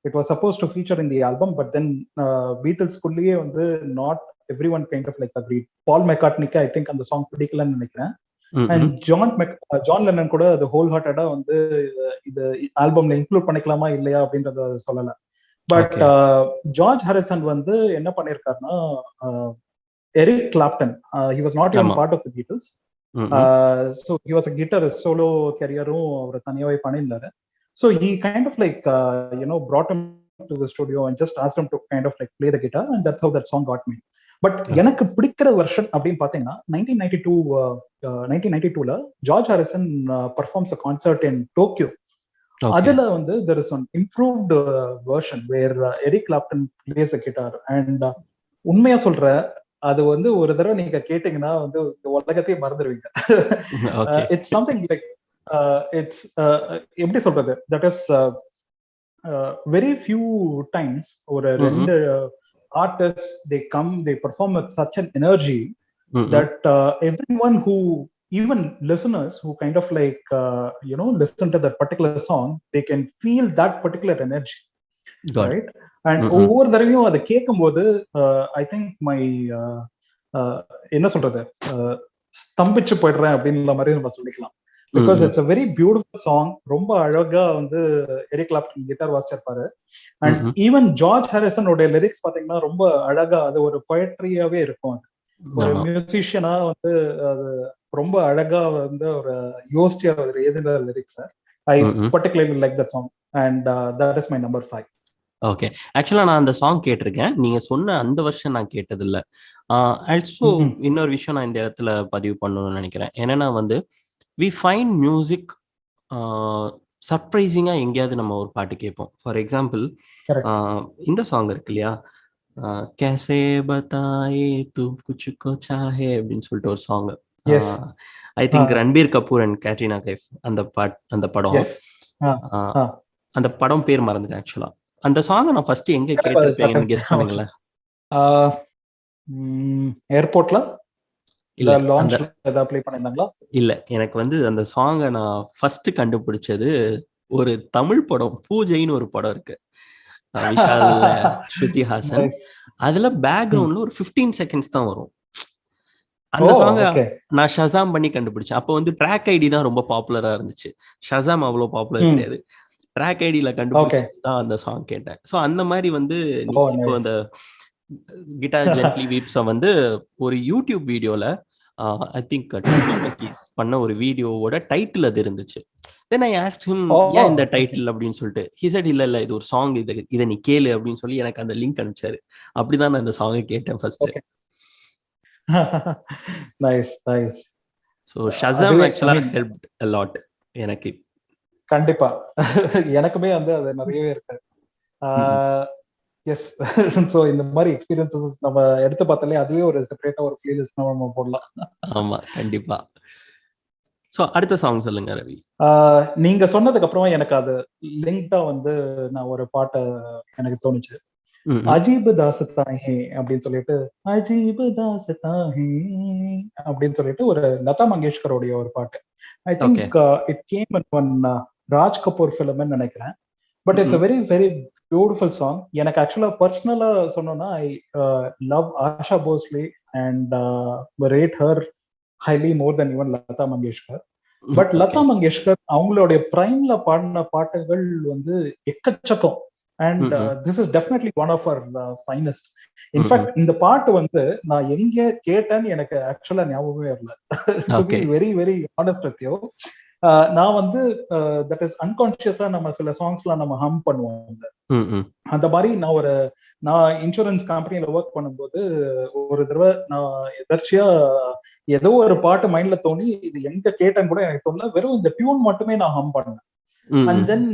it was supposed to feature in the album, but then Beatles குள்ளேயே வந்து not everyone kind of like agreed. Paul McCartney I think அந்த song பிடிக்கலன்னு நினைக்கிறேன். And John Lennon கூட அது whole ஹார்ட்டடா வந்து இது ஆல்பம்ல include பண்ணிக்கலாமா இல்லையா அப்படின்றத சொல்லல. பட் ஜார்ஜ் ஹாரிசன் வந்து என்ன பண்ணிருக்காருன்னா, Eric Clapton he was not even part of the Beatles. So he was a guitarist, solo career-ம் அவர் தனியாவே பண்ணியிருந்தாரு. So he kind of like brought him to the studio and just asked him to kind of like play the guitar, and that's how that song got made. But எனக்கு பிடிக்கிற version அப்படின்னு பாத்தீங்கன்னா 1992ல George Harrison performs a concert in Tokyo. அதுல வந்து there is an improved version where Eric Clapton plays a guitar and உண்மையா சொல்ற அது வந்து ஒரு தடவை நீங்க கேட்டீங்கன்னா வந்து உலகத்தையே மறந்துடுவீங்க. இட்ஸ் சம்திங் லைக் இட்ஸ் எப்படி சொல்றது, that is very few times ஒரு 2 artists they come, they perform with such an energy that everyone who, even listeners who kind of like listen to that particular song, they can feel that particular energy. Got right it. And ஒவ்வொரு தடவையும் அதை கேட்கும்போது I think my என்ன சொல்றது, ஸ்தம்பிச்சு போயிடுறேன் அப்படின்ற மாதிரி நம்ம சொல்லிக்கலாம். Because it's a very beautiful song. ரொம்ப அழகா வந்து எரிக் கிளாப்டன் கிட்டார் வாசிச்சிருப்பாரு. அண்ட் ஈவன் ஜார்ஜ் ஹாரிசன் உடைய லிரிக்ஸ் பாத்தீங்கன்னா ரொம்ப அழகா, அது ஒரு பொயட்ரியாவே இருக்கும். ஒரு மியூசிஷியனா வந்து அது ரொம்ப அழகா வந்து ஒரு யோசிச்சு அவர் எழுதின lyrics. I particularly like that song and that is my number 5. Okay, ஆக்சுவலா நான் அந்த சாங் கேட்டிருக்கேன். நீங்க சொன்ன அந்த வருஷன் நான் கேட்டது இல்லை. ஆல்சோ இன்னொரு விஷயம் நான் இந்த இடத்துல பதிவு பண்ணணும்னு நினைக்கிறேன். என்னன்னா வந்து we find music சர்ப்ரைசிங்கா எங்கேயாவது நம்ம ஒரு பாட்டு கேட்போம். For example Correct. இந்த சாங் இருக்கு இல்லையா, கேசே பதாயே தூ குச்சுக்கோ சாஹே அப்படின்னு சொல்லிட்டு ஒரு song. Yes. I think Ranbir Kapoor and Katrina Kaif அந்த படம். Yes. அந்த படம் பேர் மறந்துட்டேன் ஆக்சுவலா. அந்த சாங்கை நான் ஃபர்ஸ்ட் எங்க எனக்கு அது கேட்டிருப்பேன் கெஸ் சட்டன் பண்ணுங்களேன். ஏர்போர்ட்ல இல்ல இல்ல அந்த லான்ச்ல ஏதாவது ப்ளே பண்ணிருந்தாங்களா? இல்ல எனக்கு வந்து அந்த சாங்கை நான் ஃபர்ஸ்ட் கண்டுபிடிச்சது ஒரு தமிழ் படம், பூஜைன்னு ஒரு படம் இருக்கு, விஷால் ஸ்ருதி ஹாசன். Nice. அதுல பேக்ரவுண்ட்ல ஒரு 15 செகண்ட்ஸ் தான் வரும். அந்த Oh, சாங்கை okay. நான் ஷசாம் பண்ணி கண்டுபிடிச்சேன். அப்போ வந்து ட்ராக் ஐடி தான் ரொம்ப பாப்புலரா இருந்துச்சு, ஷசாம் அவ்வளோ பாப்புலர் கிடையாது. ட்ராக் ஐடியில Okay. கண்டுபிடிச்சு தான் அந்த சாங் கேட்டேன். ஸோ அந்த மாதிரி வந்து Oh, இப்போ nice. அந்த கிட்டார் ஜென்ட்லி வீப்ஸை வந்து ஒரு யூடியூப் வீடியோல ஐ திங்க் பண்ண ஒரு வீடியோவோட டைட்டில் அது இருந்துச்சு. தென் ஐ ஆஸ்க் ஹிம் ஏன் இந்த Oh, okay. டைட்டில் அப்படின்னு சொல்லிட்டு. ஹி செட் இல்ல இது ஒரு சாங், இதை நீ கேளு அப்படின்னு சொல்லி எனக்கு அந்த லிங்க் அனுப்பிச்சாரு. அப்படிதான் நான் இந்த சாங்கை கேட்டேன் first. Okay. Nice, nice. So Shazam அதுவே I ஆக்சுவலா mean, ஹெல்ப்ட் a lot எனக்கு. கண்டிப்பா எனக்குமே வந்து அது நிறையவே இருக்கு. எஸ். ஸோ இந்த மாதிரி எக்ஸ்பீரியன்சஸ் நம்ம எடுத்து பார்த்தாலே அதுவே ஒரு செப்பரேட்டா ஒரு பிளேலிஸ்ட் நம்ம போடலாம். ஆமா கண்டிப்பா. ஸோ அடுத்த சாங் சொல்லுங்க ரவி. நீங்க சொன்னதுக்கு அப்புறமா எனக்கு அது லிங்க்டா வந்து நான் ஒரு பாட்டை எனக்கு தோணுச்சு. அஜீப் தாசத்தாஹே அப்படின்னு சொல்லிட்டு, அஜீப் தாசத்தாஹே அப்படின்னு சொல்லிட்டு ஒரு லதா மங்கேஷ்கருடைய ஒரு பாட்டு. I think it came in one Raj Kapoor ஃபிலிம்னு நினைக்கிறேன். But it's a very very beautiful song. எனக்கு ஆக்சுவலா பர்சனலா சொன்னோம்னா I love Asha Bhosle and rate her highly more than even Lata Mangeshkar. But Lata Mangeshkar அவங்களுடைய பிரைம்ல பாடின பாட்டுகள் வந்து எக்கச்சக்கம். And this is definitely one of her finest. In fact இந்த பாட்டு வந்து நான் எங்க கேட்டேன்னு எனக்கு ஆக்சுவலா ஞாபகமே இல்லை. To be very very honest with you, நான் வந்து தட் இஸ் அன்கான்சியஸா நம்ம சில சாங்ஸ்லாம் நம்ம ஹம் பண்ணுவோம். அந்த மாதிரி நான் இன்சூரன்ஸ் கம்பெனில ஒர்க் பண்ணும்போது ஒரு தடவை நான் எதர்ச்சியா ஏதோ ஒரு பாட்டு மைண்ட்ல தோணி இது எங்க கேட்டேன்னு கூட எனக்கு தோணல, வெறும் இந்த டியூன் மட்டுமே நான் ஹம் பண்ணேன். அண்ட் தென்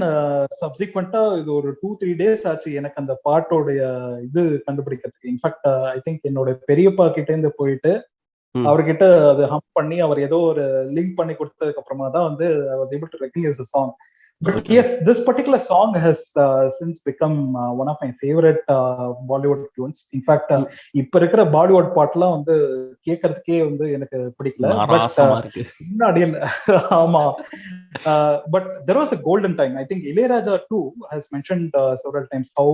சப்சிக்வெண்டா இது ஒரு 2-3 டேஸ் ஆச்சு எனக்கு அந்த பாட்டோடைய இது கண்டுபிடிக்கிறதுக்கு. இன்ஃபேக்ட் ஐ திங்க் என்னோட பெரியப்பா கிட்ட இருந்து போயிட்டு அவர்கிட்ட அது ஹம் பண்ணி அவர் ஏதோ ஒரு லிங்க் பண்ணி கொடுத்ததுக்கு அப்புறமா தான் வந்து I was able to recognize the song. But yes, this particular song has since become one of my favorite Bollywood tunes. In fact, இப்ப இருக்கிற பாலிவுட் பாட்டுலாம் வந்து கேட்கறதுக்கே வந்து எனக்கு பிடிக்கல. பட் முன்னாடி ஆமா. But there was a golden time. I think Ilayaraja too has mentioned several times how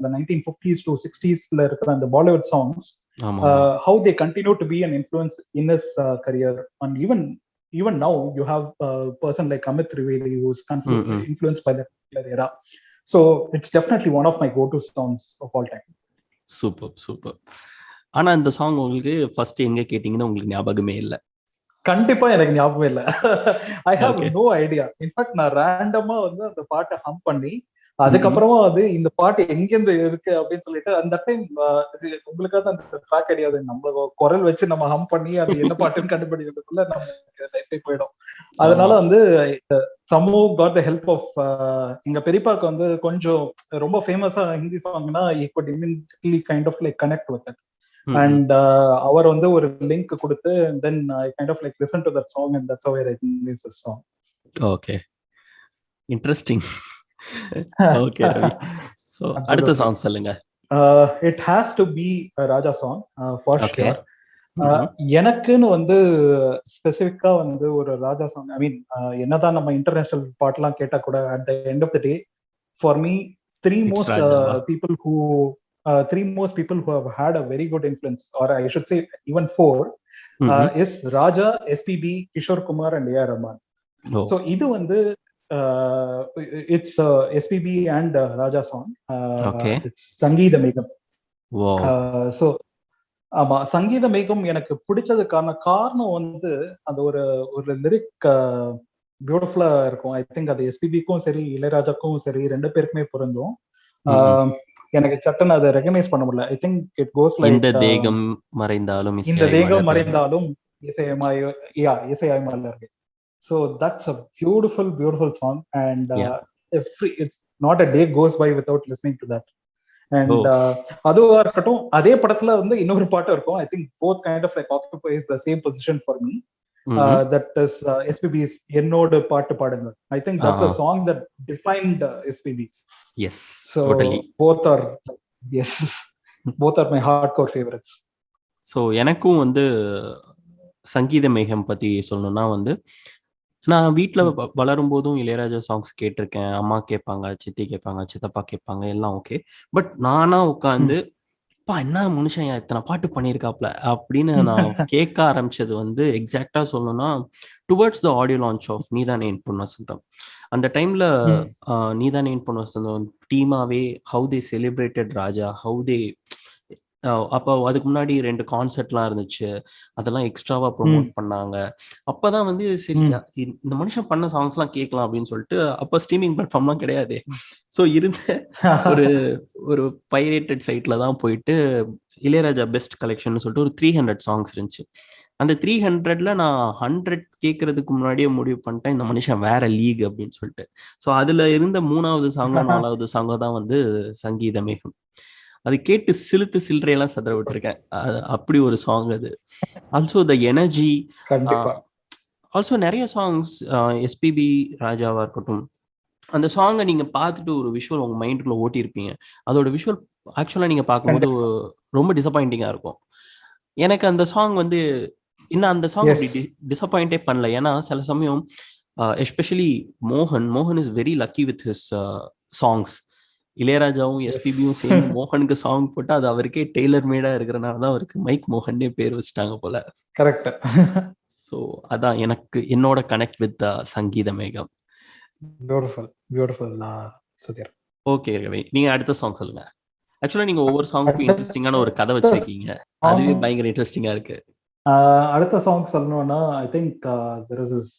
the 1950s to 60s ல இருக்கிற அந்த Bollywood songs, how they continue to be an influence in his career. And even now you have a person like Amit Trivedi who's influenced by that era. So it's definitely one of my go-to songs of all time. Super. ஆனா இந்த song உங்களுக்கு first எங்க கேட்டீங்கன்னா உங்களுக்கு ஞாபகமே இல்ல? கண்டிப்பா எனக்கு ஞாபகம் இல்ல. I have no idea. In fact நான் ரேண்டமா வந்து அந்த பாட்டை ஹம் பண்ணி அதுக்கப்புறமா வந்து இந்த பாட்டு எங்கிருந்து இருக்கு அப்படின்னு சொல்லிட்டு அந்த டைம் உங்களுக்காக அந்த ட்ராக் கிடையாது, நம்ம குரல் வச்சு நம்ம ஹம் பண்ணி அது என்ன பாட்டுன்னு கண்டுபிடிக்கிறதுக்குள்ள நம்ம லைஃபே போயிடும். அதனால வந்து சமோ காட் த ஹெல்ப் ஆஃப் எங்க பெரியப்பாக்கு வந்து கொஞ்சம் ரொம்ப ஃபேமஸா Hindi சாங்னா he could immediately kind of like connect with it. And அவர் வந்து ஒரு லிங்க் கொடுத்து then I kind of like listen to that song and that's how I recognize the song. Okay, interesting. Okay Ravi, so அடுத்த song சொல்லுங்க. It has to be a Raja song for sure. எனக்குன்னு வந்து ஸ்பெசிஃபிக்கா வந்து ஒரு ராஜா song, ஐ மீன் என்னதான் நம்ம international பாட்லாம் கேட்டா கூட at the end of the day for me three most people who have had a very good influence, or I should say even four, is Raja, SPB, Kishore Kumar and A.R. Rahman. So இது வந்து it's SPB and Raja song. It's Sangeetha Megam. So ஆமா, சங்கீத மேகம் எனக்கு பிடிச்சதுக்கான காரணம் வந்து அந்த ஒரு லிரிக் பியூட்டிஃபுல்லா இருக்கும். ஐ திங்க் அது எஸ்பிபிக்கும் சரி இளையராஜாக்கும் சரி ரெண்டு பேருக்குமே பொருந்தும். எனக்கு சட்டுன்னு அதை ரெகனைஸ் பண்ண முடியல. ஐ திங்க் இட் கோஸ் லைக் இந்த தேகம் மறைந்தாலும் இசையாய்மலர் இருக்கு. So that's a beautiful, beautiful song, and Yeah. it's not a day goes by without listening to that. And Oh. அதுவா இருக்கட்டும், அதே படத்துல வந்து இன்னொரு பாட்டு இருக்கும். I think both kind of like occupies the same position for me. That is SPB's என்னோட பாட்டு பாடுங்க. I think that's a song that defined SPB. Yes, So totally. both are yes, both are my hardcore favorites. So எனக்கும் வந்து சங்கீத மேகம் பற்றி சொல்லணும்னா வந்து நான் வீட்டில் வளரும் போதும் இளையராஜா சாங்ஸ் கேட்டிருக்கேன். அம்மா கேட்பாங்க, சித்தி கேட்பாங்க, சித்தப்பா கேட்பாங்க, எல்லாம் ஓகே. பட் நானா உட்காந்து அப்பா என்ன மனுஷன் இத்தனை பாட்டு பண்ணியிருக்காப்ல அப்படின்னு நான் கேட்க ஆரம்பிச்சது வந்து எக்ஸாக்டா சொல்லணும்னா towards the audio launch of Neethane En Pon Vasantham. அந்த டைம்ல நீதானே என் பொன் வசந்தம் டீமாவே how they celebrated Raja, how they அப்போ அதுக்கு முன்னாடி 2 கான்சர்ட்லாம் இருந்துச்சு, அதெல்லாம் எக்ஸ்ட்ராவா ப்ரொமோட் பண்ணாங்க. அப்பதான் வந்து சரி இந்த மனுஷன் பண்ண சாங்ஸ்லாம் கேட்கலாம் அப்படின்னு சொல்லிட்டு, அப்போ ஸ்ட்ரீமிங் பிளாட்ஃபார்ம்லாம் கிடையாது. ஸோ இருந்த ஒரு ஒரு பைரேட்டட் சைட்ல தான் போயிட்டு இளையராஜா பெஸ்ட் கலெக்ஷன் சொல்லிட்டு ஒரு 300 சாங்ஸ் இருந்துச்சு. அந்த 300ல நான் 100 கேட்கறதுக்கு முன்னாடியே முடிவு பண்ணிட்டேன் இந்த மனுஷன் வேற லீக் அப்படின்னு சொல்லிட்டு. ஸோ அதுல இருந்த 3வது சாங்கோ 4வது சாங்கோ தான் வந்து சங்கீத மேகம். அது கேட்டு சிலுத்து சில்லறையெல்லாம் சதற விட்டுருக்கேன். அப்படி ஒரு சாங் அது. ஆல்சோ த எனர்ஜி, ஆல்சோ நிறைய சாங்ஸ் எஸ்பிபி ராஜாவா இருக்கட்டும், அந்த சாங்கை நீங்க பார்த்துட்டு ஒரு விஷுவல் உங்க மைண்டுக்குள்ள ஓட்டியிருப்பீங்க. அதோட விஷுவல் ஆக்சுவலா நீங்க பார்க்கும்போது ரொம்ப டிசப்பாயிண்டிங்கா இருக்கும். எனக்கு அந்த சாங் வந்து இன்னும் அந்த சாங் அப்படி டிசப்பாயிண்டே பண்ணல. ஏன்னா சில சமயம் எஸ்பெஷலி மோகன் is very lucky with his songs. இளையராஜாவும் எஸ்பிபியும் சேர்ந்து மோகனுக்கு சாங் போட்டு அது அவருக்கே டெய்லர் மேடா இருக்கிறனாலதான் அவருக்கு மைக் மோகன்னே பேர் வச்சுட்டாங்க போல. கரெக்ட். ஸோ அதான் எனக்கு என்னோட connect with Sangeetha Megam. Beautiful beautiful Sudheer. Okay Ravi, நீங்க அடுத்த சாங் சொல்லுங்க. ஆக்சுவலா நீங்க ஒவ்வொரு சாங்குக்கும் இன்ட்ரெஸ்டிங்கான ஒரு கதை வச்சிருக்கீங்க, அதுவே பயங்கர இன்ட்ரெஸ்டிங்கா இருக்கு. அடுத்த சாங் சொல்லணும்னா I think there is this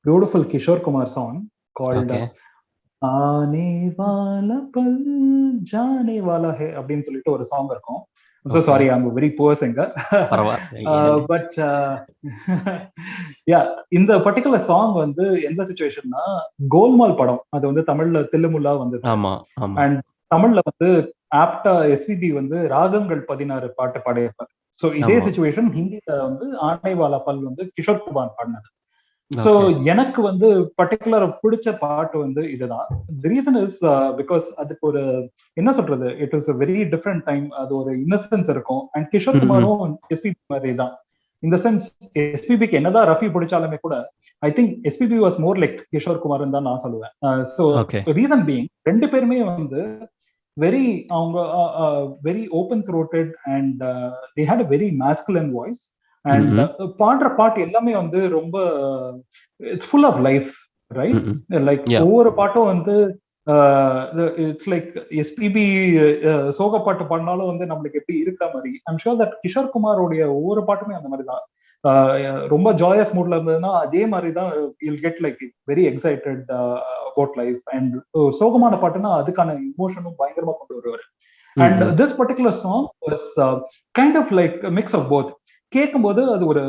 beautiful Kishore Kumar song called ஆனே வாலா பல் ஜானே வாலா ஹே அப்படின்னு சொல்லிட்டு ஒரு சாங் இருக்கும். I'm so sorry, I'm a very poor singer. But yeah, இந்த பர்டிகுலர் சாங் வந்து எந்த சிச்சுவேஷன்னா கோல்மால் படம், அது வந்து தமிழ்ல தில்லுமுல்லா வந்து, அண்ட் தமிழ்ல வந்து ஆப்டா எஸ்பிபி வந்து ராகங்கள் 16 பாட்டு பாடியிருப்பார். ஸோ இதே சிச்சுவேஷன் ஹிந்தில வந்து ஆனே வாலா பல் வந்து கிஷோர் குமார் பாடினது. ஸோ எனக்கு வந்து பர்டிகுலர் பிடிச்ச பாட்டு வந்து இதுதான். தி ரீசன் இஸ் பிகாஸ் அதுக்கு ஒரு என்ன சொல்றது, it is a very different time. அது ஒரு இன்னசென்ஸ் இருக்கும். அண்ட் கிஷோர் குமாரும் எஸ்பிபி மாதிரி தான். இந்த சென்ஸ் எஸ்பிபிக்கு என்னதான் ரஃபி பிடிச்சாலுமே கூட I think SPB was more like Kishore Kumar தான் நான் சொல்லுவேன். ஸோ ரீசன் பீயிங் ரெண்டு பேருமே வந்து வெரி அவங்க very open throated and they had a very masculine voice. And பாடுற பாட்டு எல்லாமே வந்து ரொம்ப it's full of life, right? Like ஒவ்வொரு பாட்டும் வந்து இட்ஸ் லைக் எஸ்பிபி சோக பாட்டு பாடினாலும் வந்து நம்மளுக்கு எப்படி இருக்கிற மாதிரி. ஐம் ஷூர் தட் கிஷோர் குமாரோடைய ஒவ்வொரு பாட்டுமே அந்த மாதிரி தான். ரொம்ப ஜாயஸ் மூட்ல இருந்ததுன்னா அதே மாதிரி தான் you'll get like very excited about life. And சோகமான பாட்டுன்னா அதுக்கான இமோஷனும் பயங்கரமா கொண்டு வருவாரு. And this particular song was kind of like mix of both. கேட்கும்போது அது ஒரு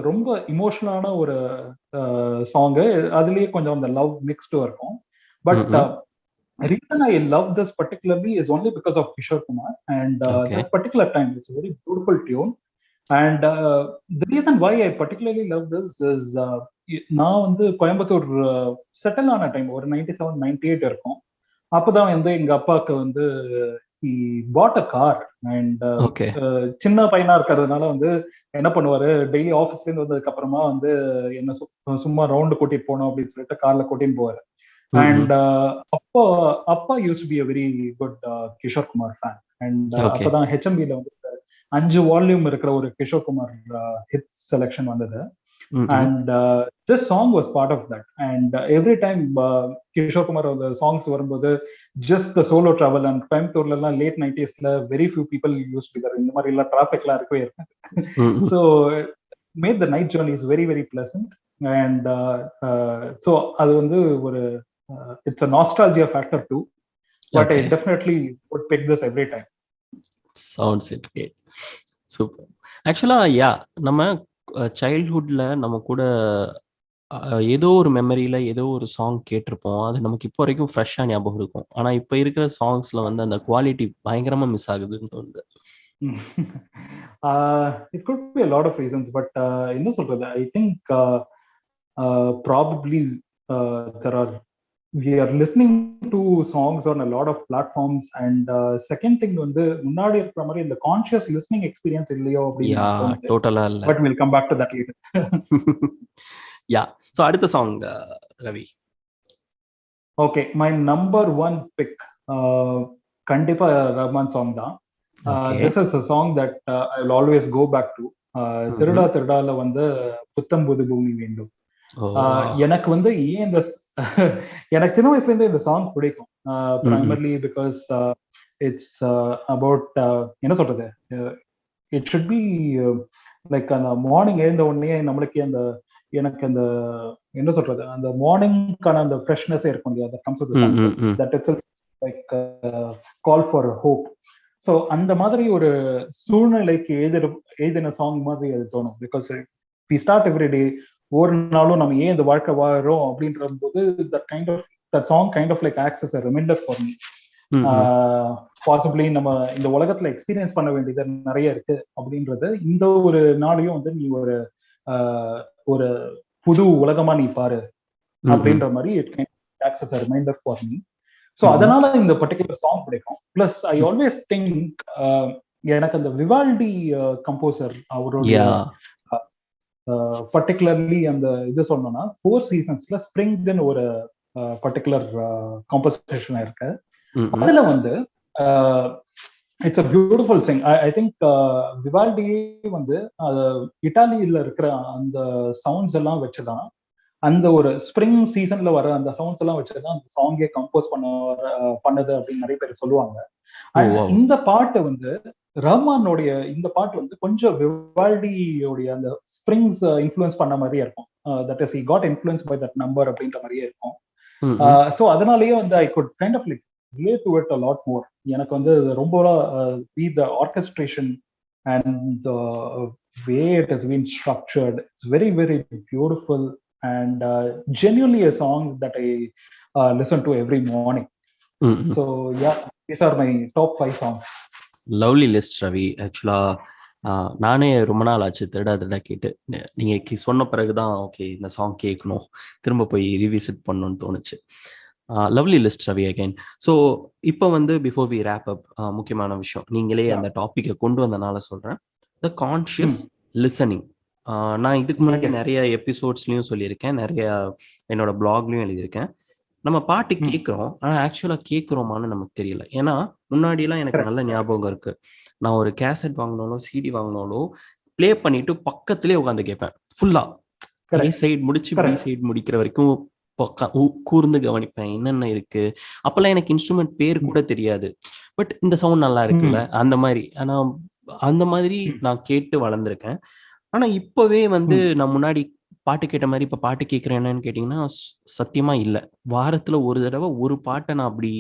ரொம்ப இமோஷனலான ஒரு சாங்கு, அதுலயே கொஞ்சம் அந்த லவ் மிக்ஸ்டு இருக்கும். But reason I love this particularly is only because of Kishore Kumar and that particular time. It's a very beautiful tune. And the reason why I particularly love this is நான் வந்து Coimbatore settle ஆன time ஒரு 97, 98 இருக்கும். அப்பதான் வந்து எங்க அப்பாவுக்கு வந்து he bought a car and சின்ன பையனா இருக்கிறதுனால வந்து என்ன பண்ணுவாரு, டெய்லி ஆஃபீஸ்ல இருந்து வந்ததுக்கு அப்புறமா வந்து என்ன சும்மா ரவுண்டு கூட்டிட்டு போனோம் அப்படின்னு சொல்லிட்டு கார்ல கூட்டின்னு போவாரு. அண்ட் அப்பா use to be a very good Kishore Kumar fan. And அப்பதான் ஹெச்எம்பில வந்து 5 வால்யூம் இருக்கிற ஒரு கிஷோர் குமார் ஹிட் செலக்ஷன் வந்தது. And this song was part of that. And every time Kishore Kumar songs வரும்போது just the solo travel and கோயம்புத்தூர்ல எல்லாம் late 90sல very few people used to be there. இந்த மாதிரி எல்லாம் டிராஃபிக்லாம் இருக்கவே இருக்காது. So made the night journey is very very pleasant. And so அது வந்து ஒரு it's a nostalgia factor too. But I definitely would pick this every time. Sounds it great. Super. Actually, yeah, நம்ம சைல்ட்ஹுட்ல நம்ம கூட ஏதோ ஒரு மெமரியில ஏதோ ஒரு சாங் கேட்டிருப்போம். அது நமக்கு இப்போ வரைக்கும் ஃப்ரெஷ்ஷா ஞாபகம் இருக்கும். ஆனா இப்ப இருக்கிற சாங்ஸ்ல வந்து அந்த குவாலிட்டி பயங்கரமா மிஸ் ஆகுதுன்னு தோணுது. It could be a lot of reasons, but என்ன சொல்றது, I think probably there are we are listening to songs on a lot of platforms, and second thing வந்து முன்னாடி இருக்கிற மாதிரி இந்த கான்ஷியஸ் லிஸ்னிங் எக்ஸ்பீரியன்ஸ் இல்லையோ அப்படின்னு யா எனக்கு தோணுது. டோட்டலா இல்ல. But we'll come back to that later. Yeah so அடுத்த song Ravi. Okay, my number one pick கண்டிப்பா ரஹ்மான் சாங் தான். This is a song that I will always go back to. Thiruda திருடால வந்து புத்தம் புது பூமி வேண்டும். எனக்கு வந்து ஏன் இந்த எனக்கு சின்ன வயசுல இருந்தே இந்த சாங் பிடிக்கும். primarily because it's about என்ன சொல்றது, it should be like அந்த மார்னிங் எழுந்த உடனே நம்மளுக்கு அந்த எனக்கு அந்த என்ன சொல்றது அந்த மார்னிங்கான அந்த ஃப்ரெஷ்னஸ் இருக்கும் இல்லையா, that comes with the sunrise, that itself like call for hope. So அந்த மாதிரி ஒரு சூழ்நிலைக்கு எழுதின சாங் மாதிரி அது தோணும். Because we start every day, ஒரு நாளும் நம்ம ஏன் இந்த வாழ்க்கை வாழறோம் அப்படின்ற போது that song kind of like acts as a reminder for me. Possibly நம்ம இந்த உலகத்துல எக்ஸ்பீரியன்ஸ் பண்ண வேண்டியது நிறைய இருக்கு அப்படின்றது இந்த ஒரு நாளையும் வந்து நீ ஒரு புது உலகமா நீ பாரு அப்படின்ற மாதிரி it kind of acts as a reminder for me. So அதனால இந்த பர்டிகுலர் சாங் பிடிக்கும். பிளஸ் ஐ ஆல்வேஸ் திங்க் எனக்கு அந்த விவால்டி கம்போசர் அவருடைய பர்டிகுலர்லி அந்த இது சொன்னோம்னா 4 சீசன்ஸ்ல ஸ்ப்ரிங்னு ஒரு பர்டிகுலர் காம்போசிஷன் இருக்கு. அதுல வந்து இட்ஸ் அ பியூட்டிஃபுல் சிங். ஐ திங்க் விவால்டியே வந்து இட்டாலியில இருக்கிற அந்த சவுண்ட்ஸ் எல்லாம் வச்சுதான், அந்த ஒரு ஸ்ப்ரிங் சீசன்ல வர அந்த சவுண்ட்ஸ் எல்லாம் வச்சுதான் அந்த சாங்கே கம்போஸ் பண்ணது அப்படின்னு நிறைய பேர் சொல்லுவாங்க. இந்த பாட்டு வந்து ரஹ்மானோடைய இந்த பாட்டு வந்து கொஞ்சம் விவால்டியோடைய அந்த ஸ்ப்ரிங்ஸ் இன்ஃப்ளூயன்ஸ் பண்ண மாதிரியே இருக்கும். That is he got influenced by that number அப்படின்ற மாதிரியே இருக்கும். ஸோ அதனாலேயே வந்து I could kind of like relate to it a lot more. எனக்கு வந்து ரொம்ப the orchestration and the way it has been structured, it's very very beautiful and genuinely a song that I listen to every morning. So yeah, these are my top 5 songs. Lovely list Ravi. ஆக்சுவலா நானே ரொம்ப நாள் ஆச்சு திருடா கேட்டு. நீங்க சொன்ன பிறகுதான் okay இந்த சாங் கேட்கணும், திரும்ப போய் ரிவிசிட் பண்ணணும்னு தோணுச்சு. Lovely list Ravi again. So இப்போ வந்து பிஃபோர் வி ரேப் அப், முக்கியமான விஷயம் நீங்களே அந்த டாப்பிக்கை கொண்டு வந்தனால சொல்றேன், த கான்ஷியஸ் லிசனிங். நான் இதுக்கு முன்னாடி நிறைய எபிசோட்ஸ்லயும் சொல்லியிருக்கேன், நிறைய என்னோட பிளாக்லயும் எழுதியிருக்கேன். நம்ம பாட்டு கேட்குறோம், ஆனால் ஆக்சுவலாக கேட்குறோமான்னு நமக்கு தெரியல. ஏன்னா முன்னாடிலாம் எனக்கு நல்ல ஞாபகம் இருக்கு, நான் ஒரு கேசட் வாங்கினாலும் சிடி வாங்கினாலும் பிளே பண்ணிட்டு பக்கத்துலேயே உட்காந்து கேட்பேன் ஃபுல்லா. ஏ சைடு முடிச்சு பி சைடு முடிக்கிற வரைக்கும் கூர்ந்து கவனிப்பேன் என்னென்ன இருக்கு. அப்பெல்லாம் எனக்கு இன்ஸ்ட்ருமெண்ட் பேர் கூட தெரியாது, பட் இந்த சவுண்ட் நல்லா இருக்குல்ல அந்த மாதிரி. ஆனா அந்த மாதிரி நான் கேட்டு வளர்ந்துருக்கேன். ஆனா இப்பவே வந்து நான் முன்னாடி பாட்டு கேட்ட மாதிரி இப்ப பாட்டு கேட்கிறேன் என்னன்னு கேட்டீங்கன்னா சத்தியமா இல்ல. வாரத்துல ஒரு தடவை ஒரு பாட்டை நான் அப்படி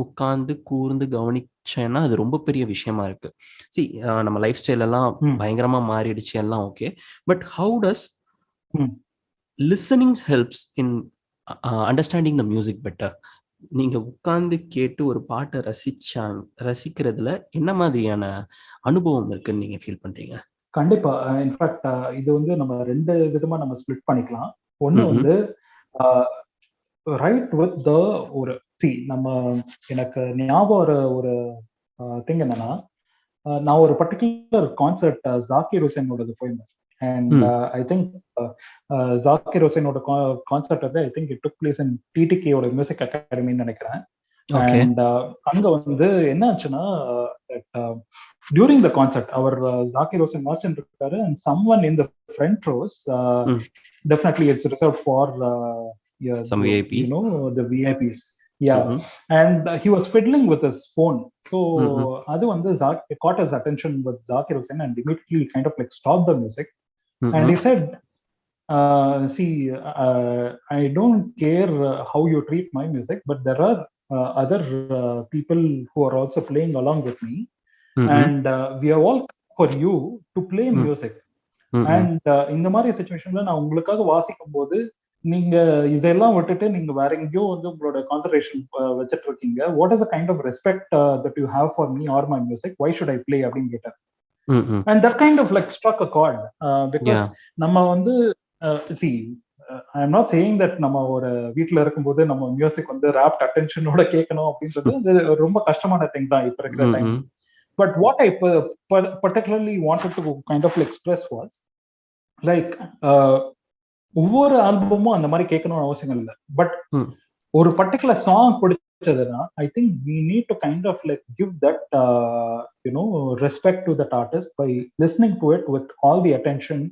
உட்கார்ந்து கூர்ந்து கவனிச்சேன்னா அது ரொம்ப பெரிய விஷயமா இருக்கு. சி நம்ம லைஃப் ஸ்டைல் எல்லாம் பயங்கரமா மாறிடுச்சு எல்லாம் okay, but how does listening helps in understanding the music better? நீங்க உட்கார்ந்து கேட்டு ஒரு பாட்டை ரசிக்கிறதுல என்ன மாதிரியான அனுபவம் இருக்குன்னு நீங்க ஃபீல் பண்றீங்க? கண்டிப்பா. இன்ஃபேக்ட் இது வந்து நம்ம 2 விதமா நம்ம ஸ்ப்ளிட் பண்ணிக்கலாம். ஒண்ணு வந்து ரைட் வித் த ஒரு நம்ம எனக்கு ஞாபகம் வர ஒரு திங் என்னன்னா, நான் ஒரு பர்டிகுலர் கான்சர்ட் ஜாக்கிர் ஹுசேனோடது போயிருந்தேன். அண்ட் ஐ திங்க் ஜாக்கிர் ஹுசேனோட கான்சர்ட் வந்து I think it took place in டிடிகேயோட மியூசிக் அகாடமின்னு நினைக்கிறேன். அண்ட் அங்க வந்து என்ன ஆச்சுன்னா, during the concert our Zakir Hussain Marchand இருக்காரு, and someone in the front rows, definitely it's reserved for some VIP, you know, the VIPs. Yeah. And he was fiddling with his phone, so adu vandu caught his attention with Zakir Hussain, and immediately kind of like stopped the music. And he said, see, I don't care how you treat my music, but there are other people who are also playing along with me, and we are all for you to play music. And இந்த மாதிரி சுச்சுவேஷன்ல நான் உங்களுக்காக வாசிக்கும் போது நீங்க இதெல்லாம் விட்டுட்டு நீங்க வேற எங்கேயோ வந்து உங்களோட கான்சன்ட்ரேஷன் வச்சுட்டு இருக்கீங்க. What is the kind of respect that you have for me or my music, why should I play அப்படின்னு கேட்டார். And that kind of like struck a chord. Because நம்ம வந்து see I am not saying that நம்ம ஒரு வீட்டுல இருக்கும்போது நம்ம music வந்து ராப்ட் அட்டென்ஷனோட கேட்கணும் அப்படின்றது ரொம்ப கஷ்டமான திங் தான் இப்ப இருக்கிற time. But what I particularly wanted to kind of express was like ஒவ்வொரு ஆல்பமும் அந்த மாதிரி கேட்கணும்னு அவசியம் இல்லை. பட் ஒரு பர்டிகுலர் சாங் பிடிச்சதுன்னா I think we need to kind of like give that respect to that artist by listening to it with all the attention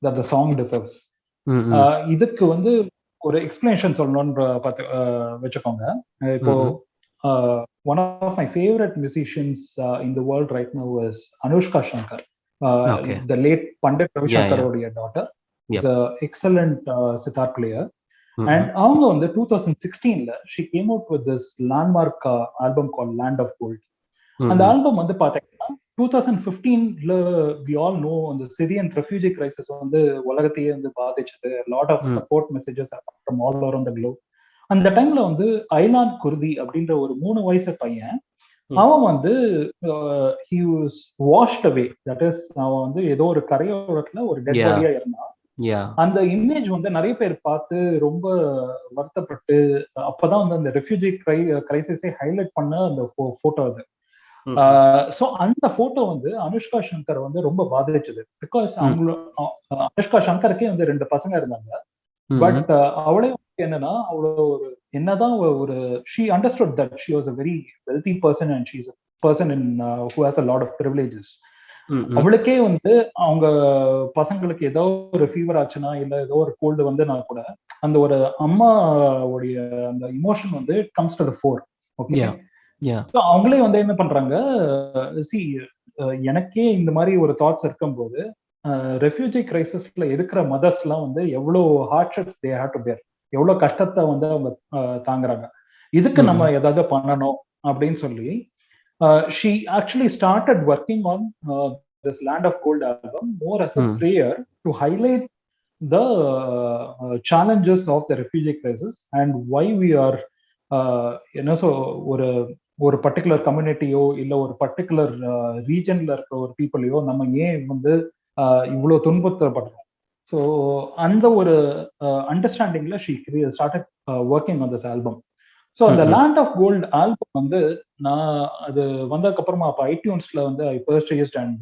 that the song deserves. இதுக்கு வந்து ஒரு எக்ஸ்பிளனேஷன் சொல்லணும்னு பார்த்து வச்சுக்கோங்க. இப்போ one of my favorite musicians in the world right now is Anushka Shankar, the late Pandit Ravi Shankaroடைய daughter. Is an excellent sitar player. And அவங்க வந்து 2016ல she came out with this landmark album called Land of Gold. அந்த album வந்து பாத்தீங்கன்னா 2015ல we all know the Syrian refugee crisis வந்து உலகத்தையே வந்து பாதிச்சது. lot of support messages from all around the globe. அந்த டைம்ல வந்து ஐலான் குர்தி அப்படின்ற ஒரு 3 வயசு பையன், அவன் வந்து he was washed away. that is அவன் வந்து ஏதோ ஒரு கரையோரத்துல ஒரு டெட் பாடியா இருந்தான். அந்த இமேஜ் வந்து நிறைய பேர் பார்த்து ரொம்ப வருத்தப்பட்டு அப்பதான் வந்து அந்த ரெஃப்யூஜி கிரைசிஸை ஹைலைட் பண்ண அந்த போட்டோ அது. சோ அந்த போட்டோ வந்து அனுஷ்கா சங்கர் வந்து ரொம்ப பாதிச்சது. பிகாஸ் அனுஷ்கா சங்கருக்கே வந்து 2 பசங்க இருந்தாங்க. பட் அவளே என்னன்னா அவ்வளோ ஒரு என்னதான் ஒரு she understood that she was a very wealthy person and she is a person in who has a lot of privileges. அவளுக்கே வந்து அவங்க பசங்களுக்கு ஏதோ ஒரு ஃபீவர் ஆச்சுன்னா இல்ல ஏதோ ஒரு கோல்டு வந்துனா கூட அந்த ஒரு அம்மாவுடைய அந்த இமோஷன் வந்து comes to the fore. Okay, அவங்களே வந்து என்ன பண்றாங்க, சி எனக்கே இந்த மாதிரி ஒரு தாட்ஸ் இருக்கும்போது ரெஃப்யூஜி கிரைசிஸ்ல இருக்கிற மதர்ஸ் எல்லாம் வந்து எவ்வளவு ஹார்ட்ஷிப்ஸ் தே ஹேவ் டு பேர், எவ்வளவு கஷ்டத்தை வந்து அவங்க தாங்குறாங்க. இதுக்கு நம்ம ஏதாவது பண்ணணும் அப்படின்னு சொல்லி she actually started working on this Land of Gold album more as a prayer to highlight the challenges of the refugee crisis and why we are so ஒரு பர்டிகுலர் கம்யூனிட்டியோ இல்ல ஒரு பர்டிகுலர் ரீஜன்ல இருக்கிற ஒரு பீப்புளையோ நம்ம ஏன் வந்து இவ்வளவு துன்புறுத்தப்படுறோம். ஸோ அந்த ஒரு அண்டர்ஸ்டாண்டிங்ல she started working on this album. So அந்த லேண்ட் ஆஃப் கோல்ட் ஆல்பம் வந்து நான் அது வந்ததுக்கு அப்புறமா அப்போ ஐடியூன்ஸ்ல வந்து I purchased and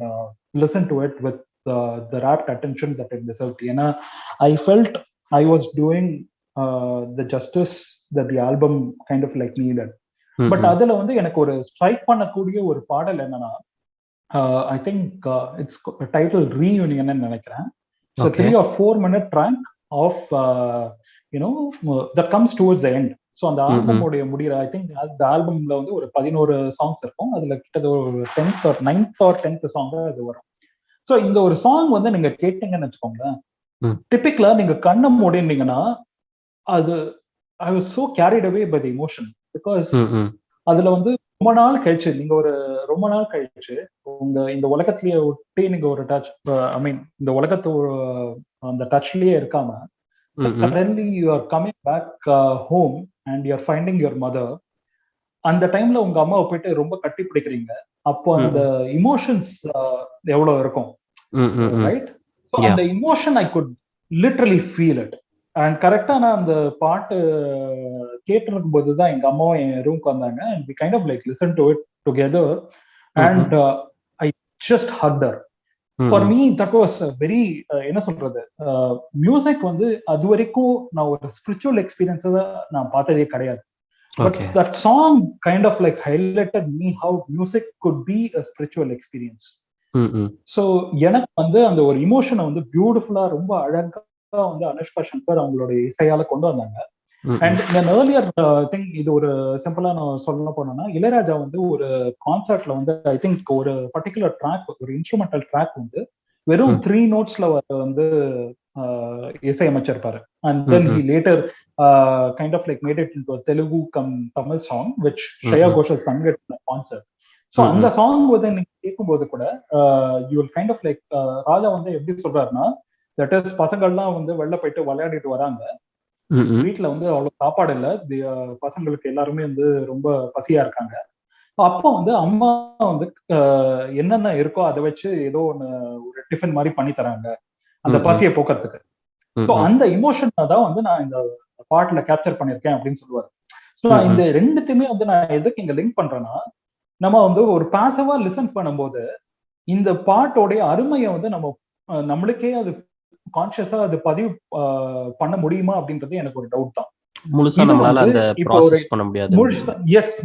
listen to it with the rapt attention that it deserved. ஏன்னா I felt I was doing the justice that the album kind of like needed. But அதுல வந்து எனக்கு ஒரு ஸ்ட்ரைக் பண்ணக்கூடிய ஒரு பாடல் என்னன்னா, I think it's title reunion நினைக்கிறேன். So 3 or 4 minute track of that comes towards the end. So அந்த ஆல்பமோடைய முடிகிற ஐ திங்க் அந்த ஆல்பம்ல வந்து ஒரு 11 சாங்ஸ் இருக்கும். அதுல கிட்டத்தட்ட ஒரு 9th or 10th சாங் அது வரும். ஸோ இந்த ஒரு சாங் வந்து நீங்க கேட்டீங்கன்னு வச்சுக்கோங்களேன், டிபிக்கலா நீங்க கண்ணை மூடினீங்கன்னா அது I was so carried away by the emotion. Because அதுல வந்து ரொம்ப நாள் கழிச்சு உங்க இந்த உலகத்திலேயே ஒட்டி நீங்க ஒரு டச், ஐ மீன் இந்த உலகத்து அந்த டச்லயே இருக்காம suddenly you are coming back home and you are finding your mother. அந்த டைம்ல உங்க அம்மாவை போயிட்டு ரொம்ப கட்டி பிடிக்கிறீங்க. அப்போ அந்த இமோஷன்ஸ் எவ்வளவு இருக்கும், ரைட்? அந்த emotion I could literally feel it. And கரெக்டா நான் அந்த பாட்டு கேட்டு இருக்கும் போதுதான் எங்க அம்மாவும் என் ரூம்க்கு வந்தாங்க. and we kind of like listened to it together and I just hugged her. For me that was a very என்ன சொல்றது, மியூசிக் வந்து அது வரைக்கும் நான் ஒரு ஸ்பிரிச்சுவல் எக்ஸ்பீரியன்ஸ் நான் பார்த்ததே கிடையாது. But that song kind of like highlighted me how music could be a spiritual experience. So எனக்கு வந்து அந்த ஒரு இமோஷனை வந்து பியூட்டிஃபுல்லா ரொம்ப அழகா வந்து அனுஷ்கா சங்கர் அவங்களுடைய இசையால கொண்டு வந்தாங்க. அண்ட் தென் ஏர்லியர் திங், இது ஒரு சிம்பிளா நான் சொல்ல போனோம்னா, இளையராஜா வந்து ஒரு கான்சர்ட்ல வந்து ஐ திங்க் ஒரு பர்டிகுலர் ட்ராக், ஒரு இன்ஸ்ட்ருமெண்டல் ட்ராக் வந்து வெறும் 3 notes வந்து இசையமைச்சிருப்பாரு. And then he later kind of like made it into a Telugu Tamil song which Shreya Ghoshal sang at the concert. So அந்த சாங் வந்து நீங்க கேட்கும்போது கூட you will kind of like Raja வந்து எப்படி சொல்றாருன்னா, தட் இஸ் பசங்கள்லாம் வந்து வெளில போயிட்டு விளையாடிட்டு வராங்க, வீட்டுல வந்து அவ்வளவு சாப்பாடு இல்லை, பசங்களுக்கு எல்லாருமே வந்து ரொம்ப பசியா இருக்காங்க. அப்போ வந்து அம்மா வந்து என்னென்ன இருக்கோ அதை வச்சு ஏதோ ஒண்ணு ஒரு டிஃபன் மாதிரி பண்ணி தராங்க அந்த பசியை போக்குறதுக்கு. ஸோ அந்த இமோஷன் தான் வந்து நான் இந்த பாட்டுல கேப்சர் பண்ணிருக்கேன் அப்படின்னு சொல்லுவாரு. ஸோ நான் இந்த ரெண்டுத்தையுமே வந்து நான் எதுக்கு இங்க லிங்க் பண்றேன்னா, நம்ம வந்து ஒரு பாசிவா லிசன் பண்ணும்போது இந்த பாட்டோடைய அருமையை வந்து நம்மளுக்கே அது கான்சியஸா அது பதிவு பண்ண முடியுமா அப்படின்றது எனக்கு ஒரு டவுட் தான். முழுசா நம்மளால அந்த ப்ராசஸ் பண்ண முடியாது.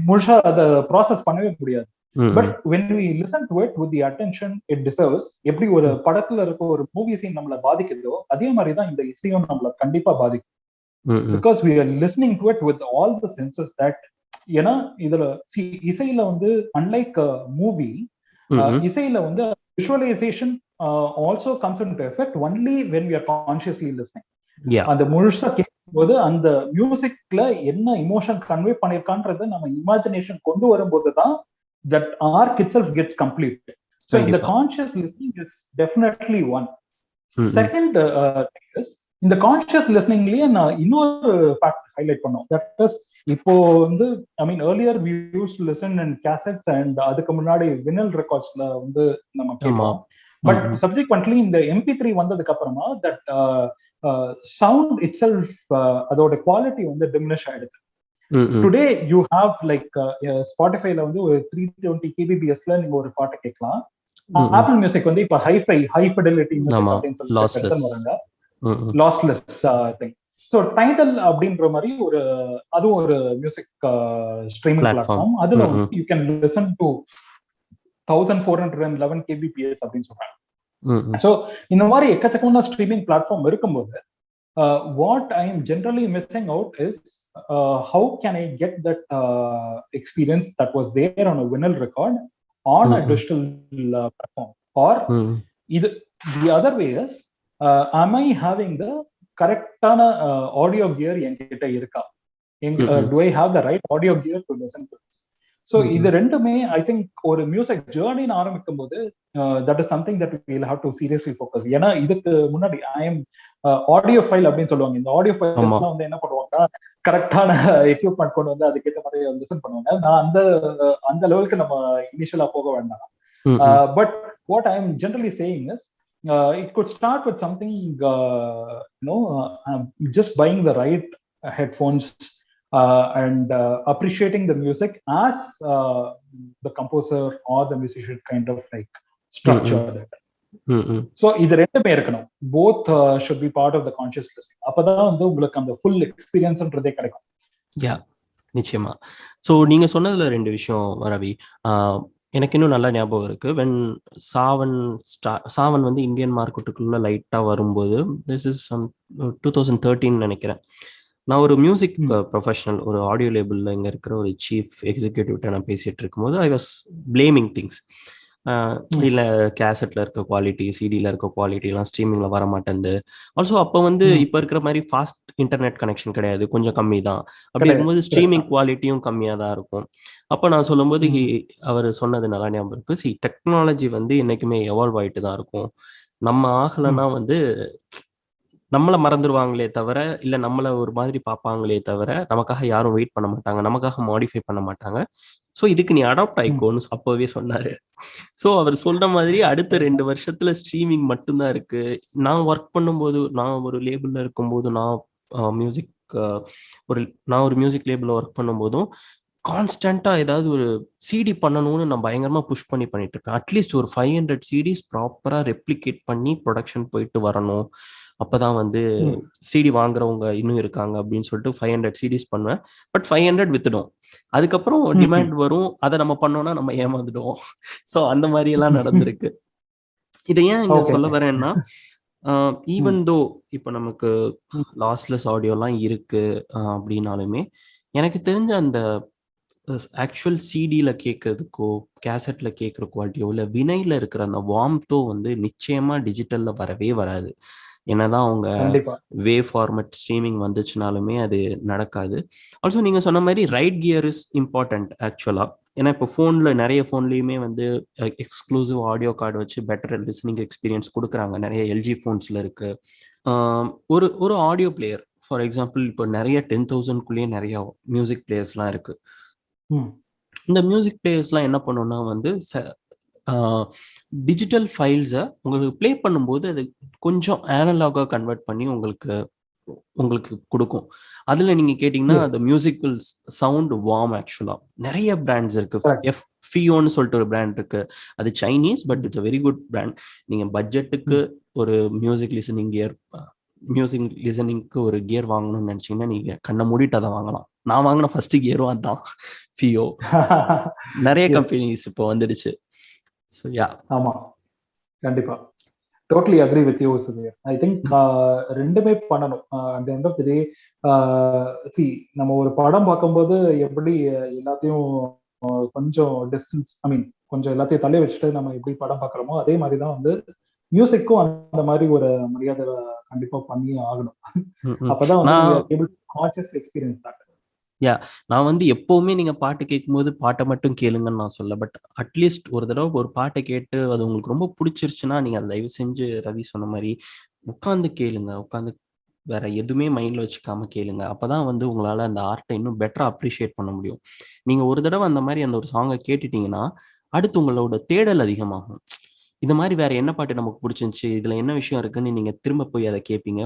முழுசா அதை ப்ராசஸ் பண்ணவே முடியாது. But when we listen to it with the attention it deserves, எப்படி ஒரு படத்துல இருக்க ஒரு மூவி சீன் நம்மள பாதிக்குதோ அதே மாதிரி தான் இந்த இசையும் நம்மள கண்டிப்பா பாதிக்கும். because we are listening to it with all the senses that, ஏன்னா இதுல இசையில வந்து unlike a movie, இசையில வந்து visualization also comes into effect only when we are consciously listening. அந்த முழுசா கேட்கும்போது அந்த மியூசிக்ல என்ன இமோஷன் கன்வே பண்ணிருக்கான்றத நம்ம இமேஜினேஷன் கொண்டு வரும்போது தான் that arc itself gets complete. So the conscious listening is definitely one. Second thing is, இந்த கான்ஷியஸ் லிஸ்னிங்லயே நான் இன்னொரு ஃபேக்ட் ஹைலைட் பண்ணோம். தட் இஸ், இப்போ வந்து ஐ மீன் earlier we used to listen in cassettes and அதுக்கு முன்னாடி வினில் ரெக்கார்ட்ஸ்ல வந்து நம்ம கேட்போம். பட் சப்சிக்வென்ட்லி இந்த MP3 வந்ததுக்கு அப்புறமா தட் சவுண்ட் இட் செல்ஃப் அதோட குவாலிட்டி வந்து டிமினிஷ் ஆயிடுது. டுடே யூ ஹாவ் லைக் ஸ்பாட்டிஃபைல வந்து ஒரு 320 kbpsல நீங்க ஒரு பாட்டை கேட்கலாம். ஆப்பிள் மியூசிக் வந்து இப்ப ஹை ஃபிடெலிட்டி மியூசிக் அப்படின்னு சொல்லிட்டு வராங்க, லாஸ்லெஸ் திங். ஸோ டைடல் அப்படின்ற மாதிரி அதுவும் ஒரு மியூசிக் ஸ்ட்ரீமிங் பிளாட்ஃபார்ம். அதுல வந்து you can listen to 1411 kbps அப்படின்னு சொல்றாங்க. ஸோ இந்த மாதிரி எக்கச்சக்கமான ஸ்ட்ரீமிங் பிளாட்ஃபார்ம் இருக்கும்போது what I am generally missing out is how can I get that experience that was there on a vinyl record on a digital platform, or the other way is am I having the correct audio gear என்கிட்ட இருக்கா, do I have the right audio gear to listen to this? So இது ரெண்டுமே ஐ think ஒரு music ஜேர்னின்னு ஆரம்பிக்கும் போது that is something that we will have to seriously focus. ஏன்னா இதுக்கு முன்னாடி I am ஆடியோ ஃபைல் அப்படின்னு சொல்லுவாங்க. இந்த ஆடியோ ஃபைல்ஸ்லாம் வந்து என்ன பண்ணுவாங்க, கரெக்டான எக்யூப்மெண்ட் கொண்டு வந்து அதுக்கேற்ற மாதிரி லிசன் பண்ணுவாங்க. நான் அந்த லெவலுக்கு நம்ம இனிஷியலா போக வேண்டாம். But what I am generally saying is it could start with something just buying the right headphones and appreciating the music as the composer or the musician kind of like structure that. So இது ரெண்டுமே இருக்கணும். both should be part of the conscious listening. அப்பதான் வந்து உங்களுக்கு அந்த full experienceன்றதே கிடைக்கும். நிச்சயமா. So நீங்க சொன்னதுல 2 விஷயம் ரவி எனக்கு இன்னும் நல்லா ஞாபகம் இருக்கு. வென் சாவன் வந்து இந்தியன் மார்க்கெட்டுக்குள்ள லைட்டா வரும்போது, திஸ் இஸ் 2013 நினைக்கிறேன். நான் ஒரு மியூசிக் ப்ரொஃபஷனல், ஒரு ஆடியோ லேபிள்ல இங்க இருக்கிற ஒரு சீஃப் எக்ஸிக்யூட்டிவ்ட்ட நான் பேசிட்டு இருக்கும்போது ஐ வாஸ் பிளேமிங் திங்ஸ். இல்லை கேசட்ல இருக்க குவாலிட்டி, சிடியில் இருக்க குவாலிட்டிலாம் ஸ்ட்ரீமிங்ல வர மாட்டேங்குது. ஆல்சோ அப்போ வந்து இப்போ இருக்கிற மாதிரி ஃபாஸ்ட் இன்டர்நெட் கனெக்ஷன் கிடையாது, கொஞ்சம் கம்மி தான். அப்படி இருக்கும்போது ஸ்ட்ரீமிங் குவாலிட்டியும் கம்மியாக தான் இருக்கும். அப்போ நான் சொல்லும்போது அவர் சொன்னது நல்லா ஞாபகம் இருக்கு. டெக்னாலஜி வந்து என்னைக்குமே எவால்வ் ஆகிட்டு தான் இருக்கும். நம்ம ஆகலைன்னா வந்து நம்மளை மறந்துடுவாங்களே தவிர, இல்லை நம்மளை ஒரு மாதிரி பார்ப்பாங்களே தவிர நமக்காக யாரும் வெயிட் பண்ண மாட்டாங்க, நமக்காக மாடிஃபை பண்ண மாட்டாங்க. ஸோ இதுக்கு நீ அடாப்ட் ஆயிக்கோன்னு அப்போவே சொன்னாரு. ஸோ அவர் சொல்ற மாதிரி அடுத்த 2 வருஷத்துல ஸ்ட்ரீமிங் மட்டும்தான் இருக்கு. நான் ஒர்க் பண்ணும்போது, நான் ஒரு லேபிள்ல இருக்கும்போது, நான் ஒரு மியூசிக் லேபிள்ல ஒர்க் பண்ணும்போதும் கான்ஸ்டன்டா ஏதாவது ஒரு சிடி பண்ணணும்னு நான் பயங்கரமா புஷ் பண்ணிட்டு இருக்கேன். அட்லீஸ்ட் ஒரு 500 சிடிஸ் ப்ராப்பரா ரெப்ளிகேட் பண்ணி ப்ரொடக்ஷன் போயிட்டு வரணும். அப்பதான் வந்து சிடி வாங்குறவங்க இன்னும் இருக்காங்க அப்படின்னு சொல்லிட்டு 500 சிடிஸ் பண்ணுவேன். பட் 500 வித்துடும். அதுக்கப்புறம் டிமாண்ட் வரும், அதை நம்ம பண்ணோம்னா நம்ம ஏமாந்துடுவோம். ஸோ அந்த மாதிரி எல்லாம் நடந்திருக்கு. இதை ஏன் இங்க சொல்ல வரேன்னா, ஈவன் தோ இப்போ நமக்கு லாஸ்லெஸ் ஆடியோலாம் இருக்கு அப்படின்னாலுமே, எனக்கு தெரிஞ்ச அந்த ஆக்சுவல் சிடியில கேட்கறதுக்கோ கேசட்ல கேட்குற குவாலிட்டியோ இல்லை வினைல இருக்கிற அந்த வார்ம்த்தோ வந்து நிச்சயமா டிஜிட்டல்ல வரவே வராது. என்னதான் அவங்க வே ஃபார்மேட் ஸ்ட்ரீமிங் வந்துச்சுனாலுமே அது நடக்காது. ஆல்சோ நீங்க சொன்ன மாதிரி ரைட் கியர் இஸ் இம்பார்ட்டன்ட். ஆக்சுவலா ஏன்னா இப்போ நிறைய ஃபோன்லேயுமே வந்து எக்ஸ்க்ளூசிவ் ஆடியோ கார்டு வச்சு பெட்டர் லிசனிங் எக்ஸ்பீரியன்ஸ் கொடுக்குறாங்க. நிறைய எல்ஜி ஃபோன்ஸில் இருக்குது. ஒரு ஒரு ஆடியோ பிளேயர் ஃபார் எக்ஸாம்பிள் இப்போ நிறைய 10,000க்குள்ளேயே நிறைய மியூசிக் பிளேயர்ஸ்லாம் இருக்குது. இந்த மியூசிக் பிளேயர்ஸ்லாம் என்ன பண்ணுன்னா வந்து டிஜிட்டல் ஃபைல்ஸை உங்களுக்கு ப்ளே பண்ணும்போது அது கொஞ்சம் ஆனலாகாக கன்வெர்ட் பண்ணி உங்களுக்கு கொடுக்கும். அதில் நீங்கள் கேட்டிங்கன்னா அந்த மியூசிக்கல் சவுண்ட் வார்ம். ஆக்சுவலாக நிறைய பிராண்ட்ஸ் இருக்குது. ஃபியோன்னு சொல்லிட்டு ஒரு பிராண்ட் இருக்குது. அது Chinese, but it's a very good brand. நீங்கள் பட்ஜெட்டுக்கு ஒரு மியூசிக் லிசனிங்க்கு ஒரு கியர் வாங்கணும்னு நினச்சிங்கன்னா நீங்கள் கண்ணை மூடிட்டு அதை வாங்கலாம். நான் வாங்கின ஃபர்ஸ்ட் கியரும் அதுதான், ஃபியோ. நிறைய கம்பெனிஸ் இப்போ வந்துடுச்சு. ஸோ யா, ஆமாம், கண்டிப்பாக totally agree with you Sudhir. I think ரெண்டுமே பண்ணணும். At the end of the day நம்ம ஒரு படம் பார்க்கும்போது எப்படி எல்லாத்தையும் கொஞ்சம் டிஸ்டன்ஸ், கொஞ்சம் எல்லாத்தையும் தள்ளி வச்சுட்டு நம்ம எப்படி படம் பார்க்குறோமோ அதே மாதிரி தான் வந்து மியூசிக்கும் அந்த மாதிரி ஒரு மரியாதை கண்டிப்பா பண்ணி ஆகணும். அப்பதான் வந்து கான்ஷியஸ் எக்ஸ்பீரியன்ஸ் தான். யா, நான் வந்து எப்பவுமே நீங்க பாட்டு கேட்கும்போது பாட்டை மட்டும் கேளுங்கன்னு நான் சொல்ல. பட் அட்லீஸ்ட் ஒரு தடவை ஒரு பாட்டை கேட்டு அது உங்களுக்கு ரொம்ப பிடிச்சிருச்சுன்னா நீங்க அதை தயவு செஞ்சு ரவி சொன்ன மாதிரி உட்காந்து கேளுங்க. உட்காந்து வேற எதுவுமே மைண்ட்ல வச்சுக்காம கேளுங்க. அப்பதான் வந்து உங்களால அந்த ஆர்ட்டை இன்னும் பெட்டரா அப்ரிஷியேட் பண்ண முடியும். நீங்க ஒரு தடவை அந்த மாதிரி அந்த ஒரு சாங்கை கேட்டுட்டீங்கன்னா அடுத்து உங்களோட தேடல் அதிகமாகும். இந்த மாதிரி வேற என்ன பாட்டு நமக்கு பிடிச்சிருந்துச்சு, இதுல என்ன விஷயம் இருக்குன்னு நீங்க திரும்ப போய் அதை கேட்பீங்க.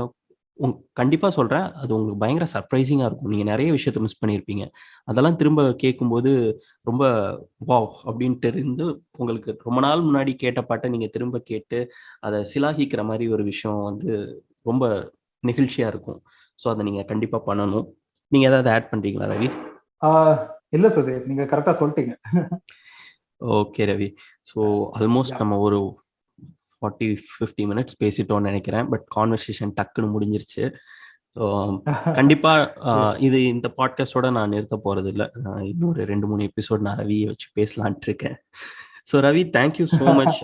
கண்டிப்பா சொல்றேன், அது உங்களுக்கு பயங்கர சர்ப்ரைசிங்கா இருக்கும். நீங்க நிறைய விஷயத்த மிஸ் பண்ணியிருப்பீங்க. அதெல்லாம் திரும்ப கேட்கும்போது ரொம்ப வாவ் அப்படின்ட்டு இருந்து உங்களுக்கு ரொம்ப நாள் முன்னாடி கேட்ட பாட்டை நீங்க திரும்ப கேட்டு அதை சிலாகிக்கிற மாதிரி ஒரு விஷயம் வந்து ரொம்ப நெகிழ்ச்சியா இருக்கும். ஸோ அதை நீங்க கண்டிப்பா பண்ணணும். நீங்க ஏதாவது ஆட் பண்றீங்களா ரவி? இல்ல சுதீர், நீங்க கரெக்டா சொல்லிட்டீங்க. ஓகே ரவி. ஸோ ஆல்மோஸ்ட் நம்ம ஒரு 40-50 மினிட்ஸ் பேசிட்டோம்னு நினைக்கிறேன். பட் கான்வர்சேஷன் டக்குன்னு முடிஞ்சிருச்சு. ஸோ கண்டிப்பா இது இந்த பாட்காஸ்டோட நான் நிறுத்த போறது இல்லை. இன்னொரு 2-3 எபிசோட் நான் ரவியை வச்சு பேசலான்ட்டு இருக்கேன். So Ravi, thank you so much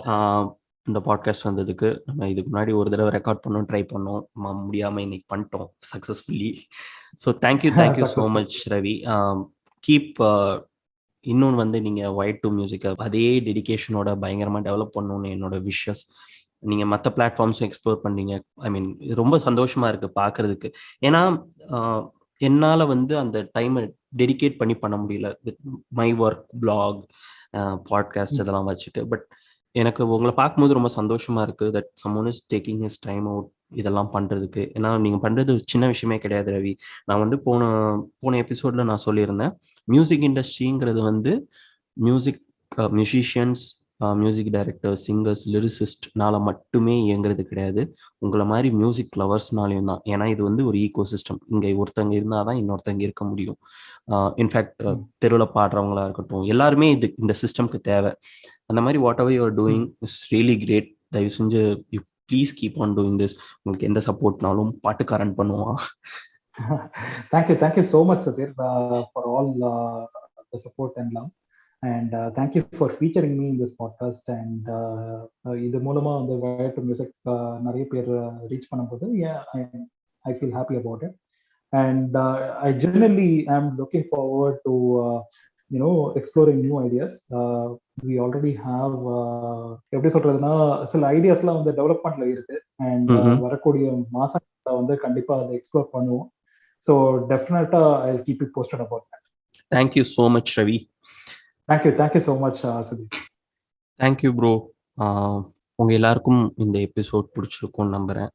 இந்த பாட்காஸ்ட் வந்ததுக்கு. நம்ம இதுக்கு முன்னாடி ஒரு தடவை ரெக்கார்ட் பண்ணோம், ட்ரை பண்ணோம், முடியாமல் இன்னைக்கு பண்ணிட்டோம் successfully. So thank you so much Ravi. Keep இன்னொன்று வந்து நீங்கள் ஒயிட் டு மியூசிக்கை அதே டெடிக்கேஷனோட பயங்கரமாக டெவலப் பண்ணணும்னு என்னோட விஷஸ். நீங்கள் மற்ற பிளாட்ஃபார்ம்ஸும் எக்ஸ்ப்ளோர் பண்ணீங்க. இது ரொம்ப சந்தோஷமாக இருக்குது பார்க்குறதுக்கு. ஏன்னா என்னால் வந்து அந்த டைமை டெடிகேட் பண்ண முடியல with my work, blog, podcast இதெல்லாம் வச்சுட்டு. பட் எனக்கு உங்களை பார்க்கும்போது ரொம்ப சந்தோஷமாக இருக்குது that someone is taking his time out இதெல்லாம் பண்ணுறதுக்கு. ஏன்னா நீங்கள் பண்ணுறது சின்ன விஷயமே கிடையாது ரவி. நான் வந்து போன எபிசோடில் நான் சொல்லியிருந்தேன், மியூசிக் இண்டஸ்ட்ரிங்கிறது வந்து மியூசிஷியன்ஸ், மியூசிக் டைரக்டர், சிங்கர்ஸ், லிரிசிஸ்ட்னால மட்டுமே இயங்குறது கிடையாது, உங்களை மாதிரி மியூசிக் லவர்ஸ்னாலையும் தான். ஏன்னா இது வந்து ஒரு ஈகோ சிஸ்டம். இங்கே ஒருத்தங்க இருந்தால் தான் இன்னொருத்தங்க இருக்க முடியும். இன்ஃபேக்ட் தெருவில் பாடுறவங்களா இருக்கட்டும், எல்லாருமே இந்த சிஸ்டம்க்கு தேவை. அந்த மாதிரி whatever you are doing is really great. தயவு செஞ்சு you please keep on doing this. உங்களுக்கு எந்த சப்போர்ட்னாலும் பாட்டுக்காரன் பண்ணுவான். Thank you so much Sudhir for all the support and love. And thank you for featuring me in this podcast. And இது மூலமா வந்து வயர் டு மியூசிக் நிறைய பேர் ரீச் பண்ணும்போது I feel happy about it. And I genuinely am looking forward to exploring new ideas. We already have எப்படி சொல்றதுன்னா சில ஐடியாஸ்லாம் வந்து டெவலப்மெண்ட்ல இருக்கு. அண்ட் வரக்கூடிய மாசத்துல வந்து கண்டிப்பா அதை எக்ஸ்ப்ளோர் பண்ணுவோம். ஸோ டெஃபினட்டா I will keep you posted about that. Thank you so much Ravi. Thank you so much Sudeep. Thank you bro. உங்கள் எல்லாருக்கும் இந்த எபிசோட் பிடிச்சிருக்கும்னு நம்புகிறேன்.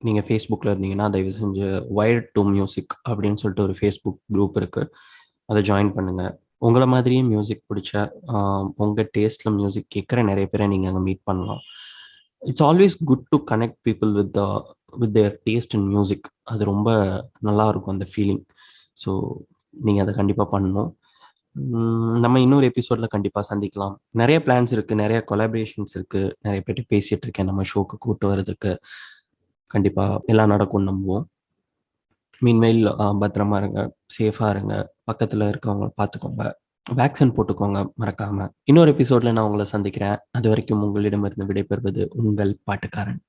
நீங்கள் ஃபேஸ்புக்கில் இருந்தீங்கன்னா தயவு செஞ்சு வயர் டு மியூசிக் அப்படின்னு சொல்லிட்டு ஒரு ஃபேஸ்புக் குரூப் இருக்குது, அதை ஜாயின் பண்ணுங்கள். உங்களை மாதிரியே மியூசிக் பிடிச்ச உங்கள் டேஸ்ட்டில் மியூசிக் கேட்குற நிறைய பேரை நீங்கள் அங்கே மீட் பண்ணலாம். It's always good to connect people with their taste in music. அது ரொம்ப நல்லாயிருக்கும் அந்த ஃபீலிங். ஸோ நீங்கள் அதை கண்டிப்பாக பண்ணணும். நம்ம இன்னொரு எபிசோடில் கண்டிப்பாக சந்திக்கலாம். நிறைய பிளான்ஸ் இருக்குது, நிறைய கொலாபரேஷன்ஸ் இருக்குது, நிறைய பேர்ட்டு பேசிகிட்டு இருக்கேன் நம்ம ஷோக்கு கூப்பிட்டு வர்றதுக்கு. கண்டிப்பாக எல்லாம் நடக்கும்னு நம்புவோம். மீன்வெயில் பத்திரமா இருங்க, சேஃபாக இருங்க, பக்கத்தில் இருக்கவங்க பார்த்துக்கோங்க, வேக்சின் போட்டுக்கோங்க மறக்காமல். இன்னொரு எபிசோடில் நான் உங்களை சந்திக்கிறேன். அது வரைக்கும் உங்களிடமிருந்து விடைபெறுவது உங்கள் பாட்டுக்காரன்.